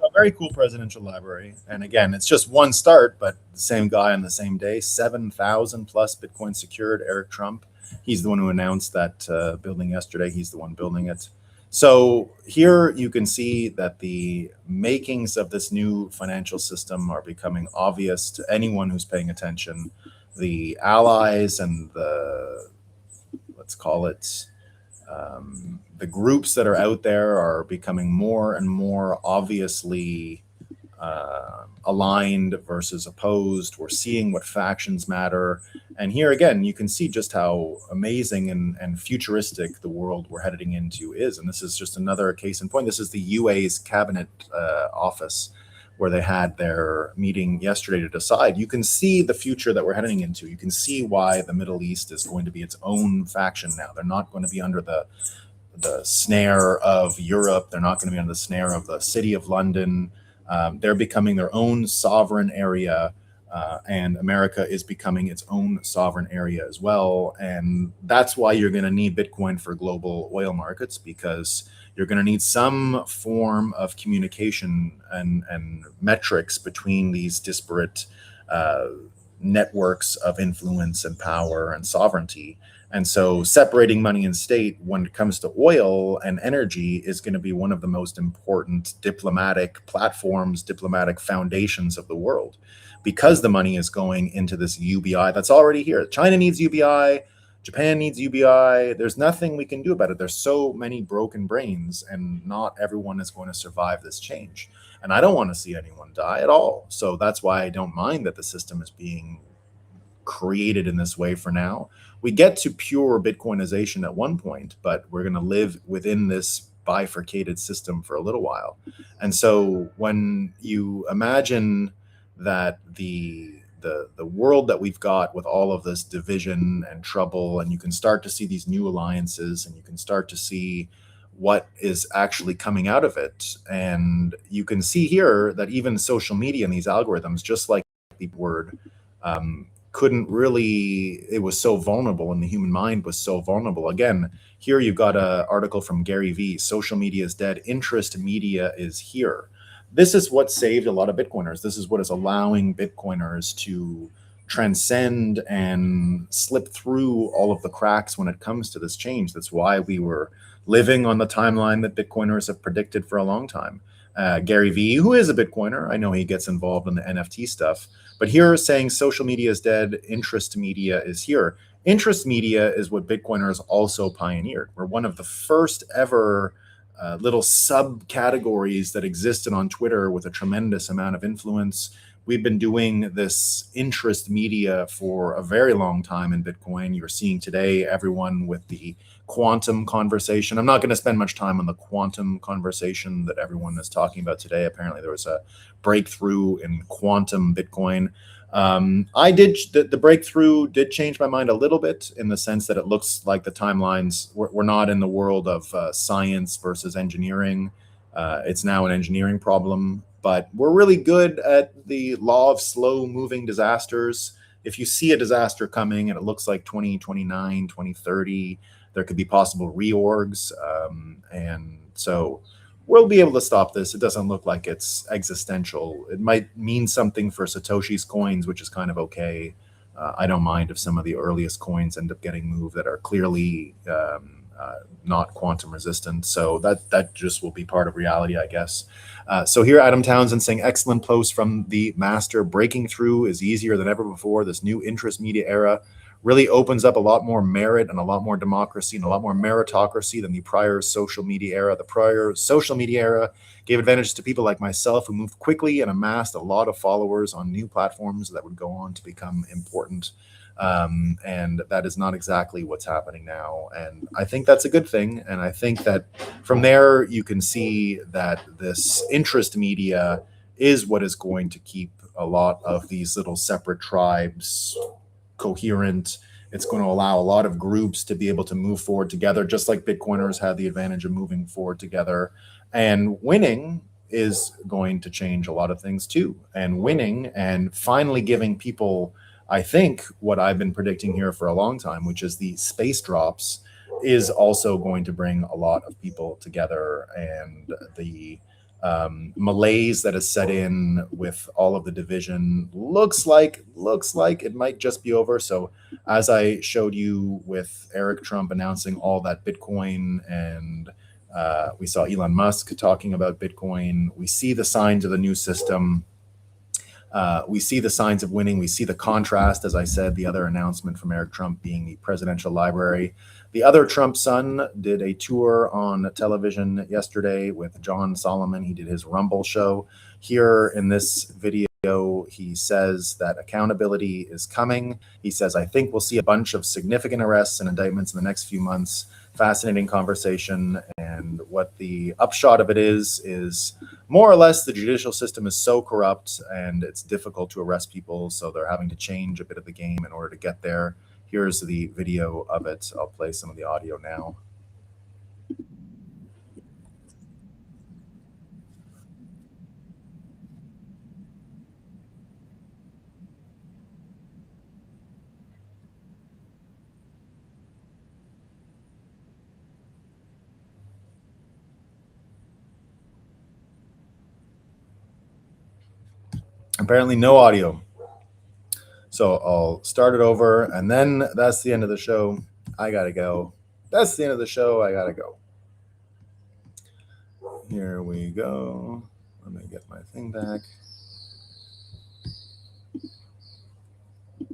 a very cool presidential library. And again, it's just one start, but the same guy on the same day, 7,000 plus Bitcoin secured. Eric Trump, he's the one who announced that building yesterday. He's the one building it. So here you can see that the makings of this new financial system are becoming obvious to anyone who's paying attention. The allies and the, let's call it, the groups that are out there are becoming more and more obviously aligned versus opposed. We're seeing what factions matter. And here again, you can see just how amazing and futuristic the world we're heading into is. And this is just another case in point. This is the UA's cabinet office where they had their meeting yesterday to decide. You can see the future that we're heading into. You can see why the Middle East is going to be its own faction now. They're not going to be under the snare of Europe. They're not going to be under the snare of the City of London. They're becoming their own sovereign area, and America is becoming its own sovereign area as well. And that's why you're going to need Bitcoin for global oil markets, because you're going to need some form of communication and metrics between these disparate networks of influence and power and sovereignty. And so separating money and state when it comes to oil and energy is going to be one of the most important diplomatic platforms, diplomatic foundations of the world, because the money is going into this UBI that's already here. China needs UBI. Japan needs UBI. There's nothing we can do about it. There's so many broken brains, and not everyone is going to survive this change. And I don't want to see anyone die at all. So that's why I don't mind that the system is being created in this way for now. We get to pure Bitcoinization at one point, but we're going to live within this bifurcated system for a little while. And so when you imagine that the world that we've got with all of this division and trouble, and you can start to see these new alliances, and you can start to see what is actually coming out of it. And you can see here that even social media and these algorithms, just like the word, couldn't really, it was so vulnerable, and the human mind was so vulnerable. Again, here you've got an article from Gary Vee, social media is dead, interest media is here. This is what saved a lot of Bitcoiners. This is what is allowing Bitcoiners to transcend and slip through all of the cracks when it comes to this change. That's why we were living on the timeline that Bitcoiners have predicted for a long time. Gary Vee, who is a Bitcoiner, I know he gets involved in the NFT stuff, but here saying social media is dead, interest media is here. Interest media is what Bitcoiners also pioneered. We're one of the first ever little subcategories that existed on Twitter with a tremendous amount of influence. We've been doing this interest media for a very long time in Bitcoin. You're seeing today everyone with the quantum conversation. I'm not going to spend much time on the quantum conversation that everyone is talking about today. Apparently there was a breakthrough in quantum Bitcoin. The breakthrough did change my mind a little bit, in the sense that it looks like the timelines, we're not in the world of science versus engineering. It's now an engineering problem, but we're really good at the law of slow moving disasters. If you see a disaster coming and it looks like 2029, 2030, there could be possible reorgs. And so we'll be able to stop this. It doesn't look like it's existential. It might mean something for Satoshi's coins, which is kind of okay. I don't mind if some of the earliest coins end up getting moved that are clearly not quantum resistant. So that just will be part of reality, I guess. So here, Adam Townsend saying, excellent post from the master. Breaking through is easier than ever before. This new interest media era really opens up a lot more merit and a lot more democracy and a lot more meritocracy than the prior social media era. The prior social media era gave advantages to people like myself, who moved quickly and amassed a lot of followers on new platforms that would go on to become important. And that is not exactly what's happening now. And I think that's a good thing. And I think that from there, you can see that this interest media is what is going to keep a lot of these little separate tribes coherent. It's going to allow a lot of groups to be able to move forward together, just like Bitcoiners had the advantage of moving forward together. And winning is going to change a lot of things too. And winning and finally giving people, I think, what I've been predicting here for a long time, which is the space drops, is also going to bring a lot of people together. And the malaise that has set in with all of the division. Looks like it might just be over. So as I showed you with Eric Trump announcing all that Bitcoin, and we saw Elon Musk talking about Bitcoin, we see the signs of the new system. We see the signs of winning. We see the contrast, as I said, the other announcement from Eric Trump being the presidential library. The other Trump son did a tour on television yesterday with John Solomon. He did his Rumble show. Here in this video, he says that accountability is coming. He says, I think we'll see a bunch of significant arrests and indictments in the next few months. Fascinating conversation. And what the upshot of it is more or less the judicial system is so corrupt and it's difficult to arrest people. So they're having to change a bit of the game in order to get there. Here's the video of it. I'll play some of the audio now. Apparently no audio. So I'll start it over, and then that's the end of the show. I gotta go. That's the end of the show. I gotta go. Here we go. Let me get my thing back.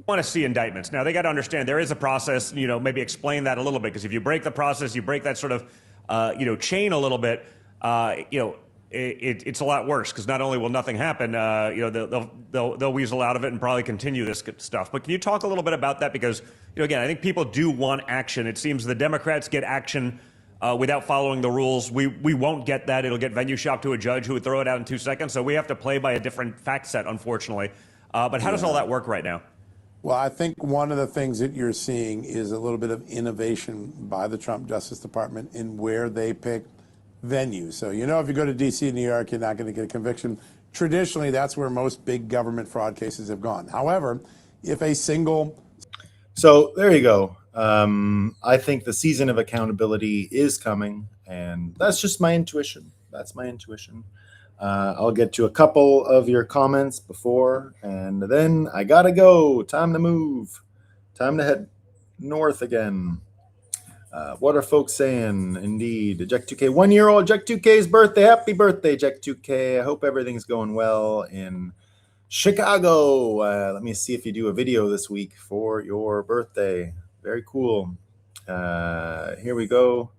Want to see indictments. Now, they got to understand there is a process, maybe explain that a little bit, because if you break the process, you break that sort of, chain a little bit, it's a lot worse, because not only will nothing happen, they'll weasel out of it and probably continue this stuff. But can you talk a little bit about that? Because, again, I think people do want action. It seems the Democrats get action without following the rules. We won't get that. It'll get venue shopped to a judge who would throw it out in 2 seconds. So we have to play by a different fact set, unfortunately. But how does all that work right now? Well, I think one of the things that you're seeing is a little bit of innovation by the Trump Justice Department in where they pick venues. So, if you go to D.C. and New York, you're not going to get a conviction. Traditionally, that's where most big government fraud cases have gone. However, if a single... So there you go. I think the season of accountability is coming, and that's just my intuition. That's my intuition. I'll get to a couple of your comments before, and then I gotta go. Time to move. Time to head north again. What are folks saying? Indeed. Jack2K, 1-year-old Jack2K's birthday. Happy birthday, Jack2K. I hope everything's going well in Chicago. Let me see if you do a video this week for your birthday. Very cool. Here we go.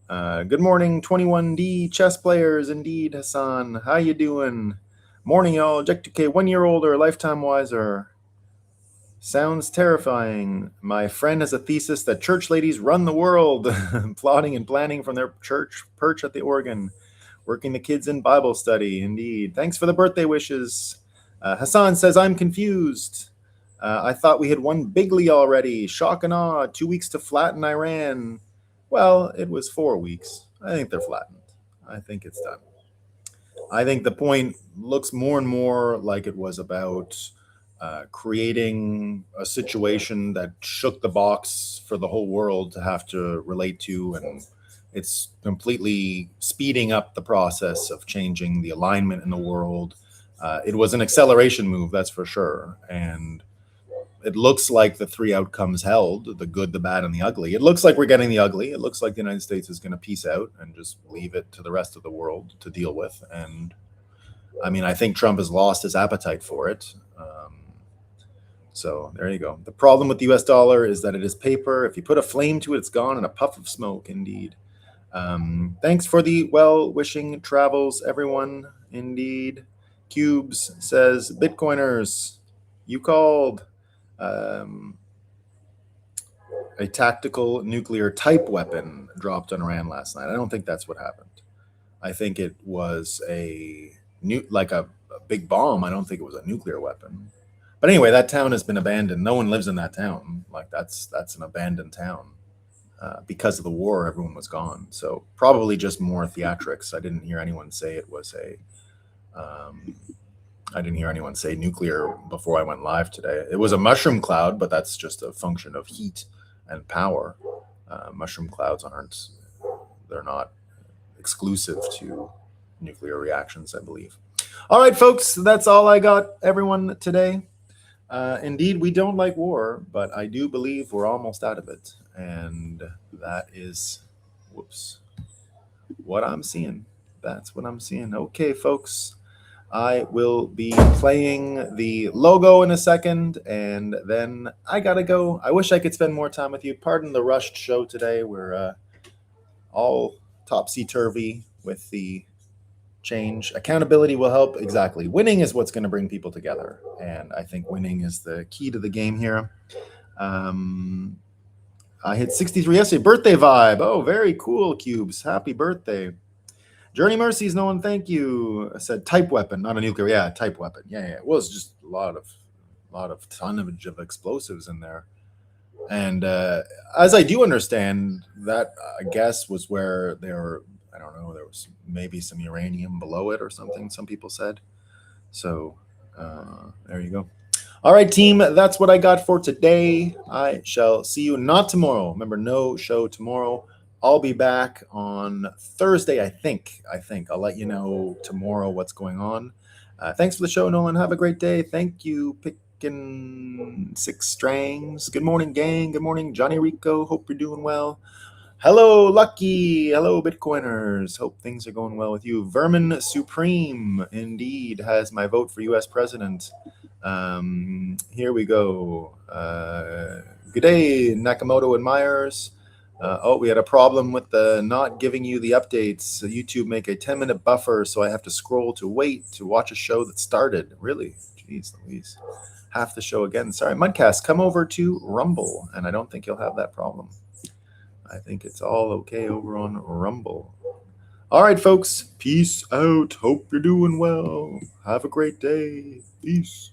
Good morning, 21D chess players. Indeed, Hassan. How you doing? Morning, y'all. Jack2K, 1-year-old or lifetime wiser. Sounds terrifying. My friend has a thesis that church ladies run the world, plotting and planning from their church perch at the organ, working the kids in Bible study. Indeed. Thanks for the birthday wishes. Hassan says, I'm confused. I thought we had won bigly already. Shock and awe. 2 weeks to flatten Iran. Well, it was 4 weeks. I think they're flattened. I think it's done. I think the point looks more and more like it was about creating a situation that shook the box for the whole world to have to relate to, and it's completely speeding up the process of changing the alignment in the world. It was an acceleration move, that's for sure, and it looks like the three outcomes held: the good, the bad, and the ugly. It looks like we're getting the ugly. It looks like the United States is going to peace out and just leave it to the rest of the world to deal with. And I mean, I think Trump has lost his appetite for it. So there you go. The problem with the US dollar is that it is paper. If you put a flame to it, it's gone in a puff of smoke. Indeed. Thanks for the well-wishing travels, everyone. Indeed. Cubes says, Bitcoiners, you called. A tactical nuclear type weapon dropped on Iran last night. I don't think that's what happened. I think it was a big bomb. I don't think it was a nuclear weapon. But anyway, that town has been abandoned. No one lives in that town. Like that's an abandoned town. Because of the war, everyone was gone. So probably just more theatrics. I didn't hear anyone say it was I didn't hear anyone say nuclear before I went live today. It was a mushroom cloud, but that's just a function of heat and power. Mushroom clouds they're not exclusive to nuclear reactions, I believe. All right, folks, that's all I got, everyone, today. Indeed, we don't like war, but I do believe we're almost out of it. And that is, whoops, what I'm seeing. That's what I'm seeing. Okay, folks, I will be playing the logo in a second, and then I gotta go. I wish I could spend more time with you. Pardon the rushed show today. We're all topsy-turvy with the change. Accountability will help. Exactly. Winning is what's going to bring people together. And I think winning is the key to the game here. I hit 63 yesterday. Birthday vibe. Oh, very cool, Cubes. Happy birthday. Journey Mercies, no one, thank you. I said type weapon, not a nuclear. Yeah, type weapon. Yeah. It was just a lot of tonnage of explosives in there. And as I do understand, that I guess was where there was maybe some uranium below it or something, some people said. So there you go. All right, team, that's what I got for today. I shall see you not tomorrow. Remember, no show tomorrow. I'll be back on Thursday, I think. I'll let you know tomorrow what's going on. Thanks for the show, Nolan. Have a great day. Thank you, Pickin' Six Strangs. Good morning, gang. Good morning, Johnny Rico. Hope you're doing well. Hello, Lucky. Hello, Bitcoiners. Hope things are going well with you. Vermin Supreme, indeed, has my vote for U.S. president. Here we go. Good day, Nakamoto and Myers. We had a problem with the not giving you the updates. So YouTube make a 10-minute buffer, so I have to scroll to wait to watch a show that started. Really? Jeez Louise. Half the show again. Sorry, Mudcast, come over to Rumble, and I don't think you'll have that problem. I think it's all okay over on Rumble. All right, folks. Peace out. Hope you're doing well. Have a great day. Peace.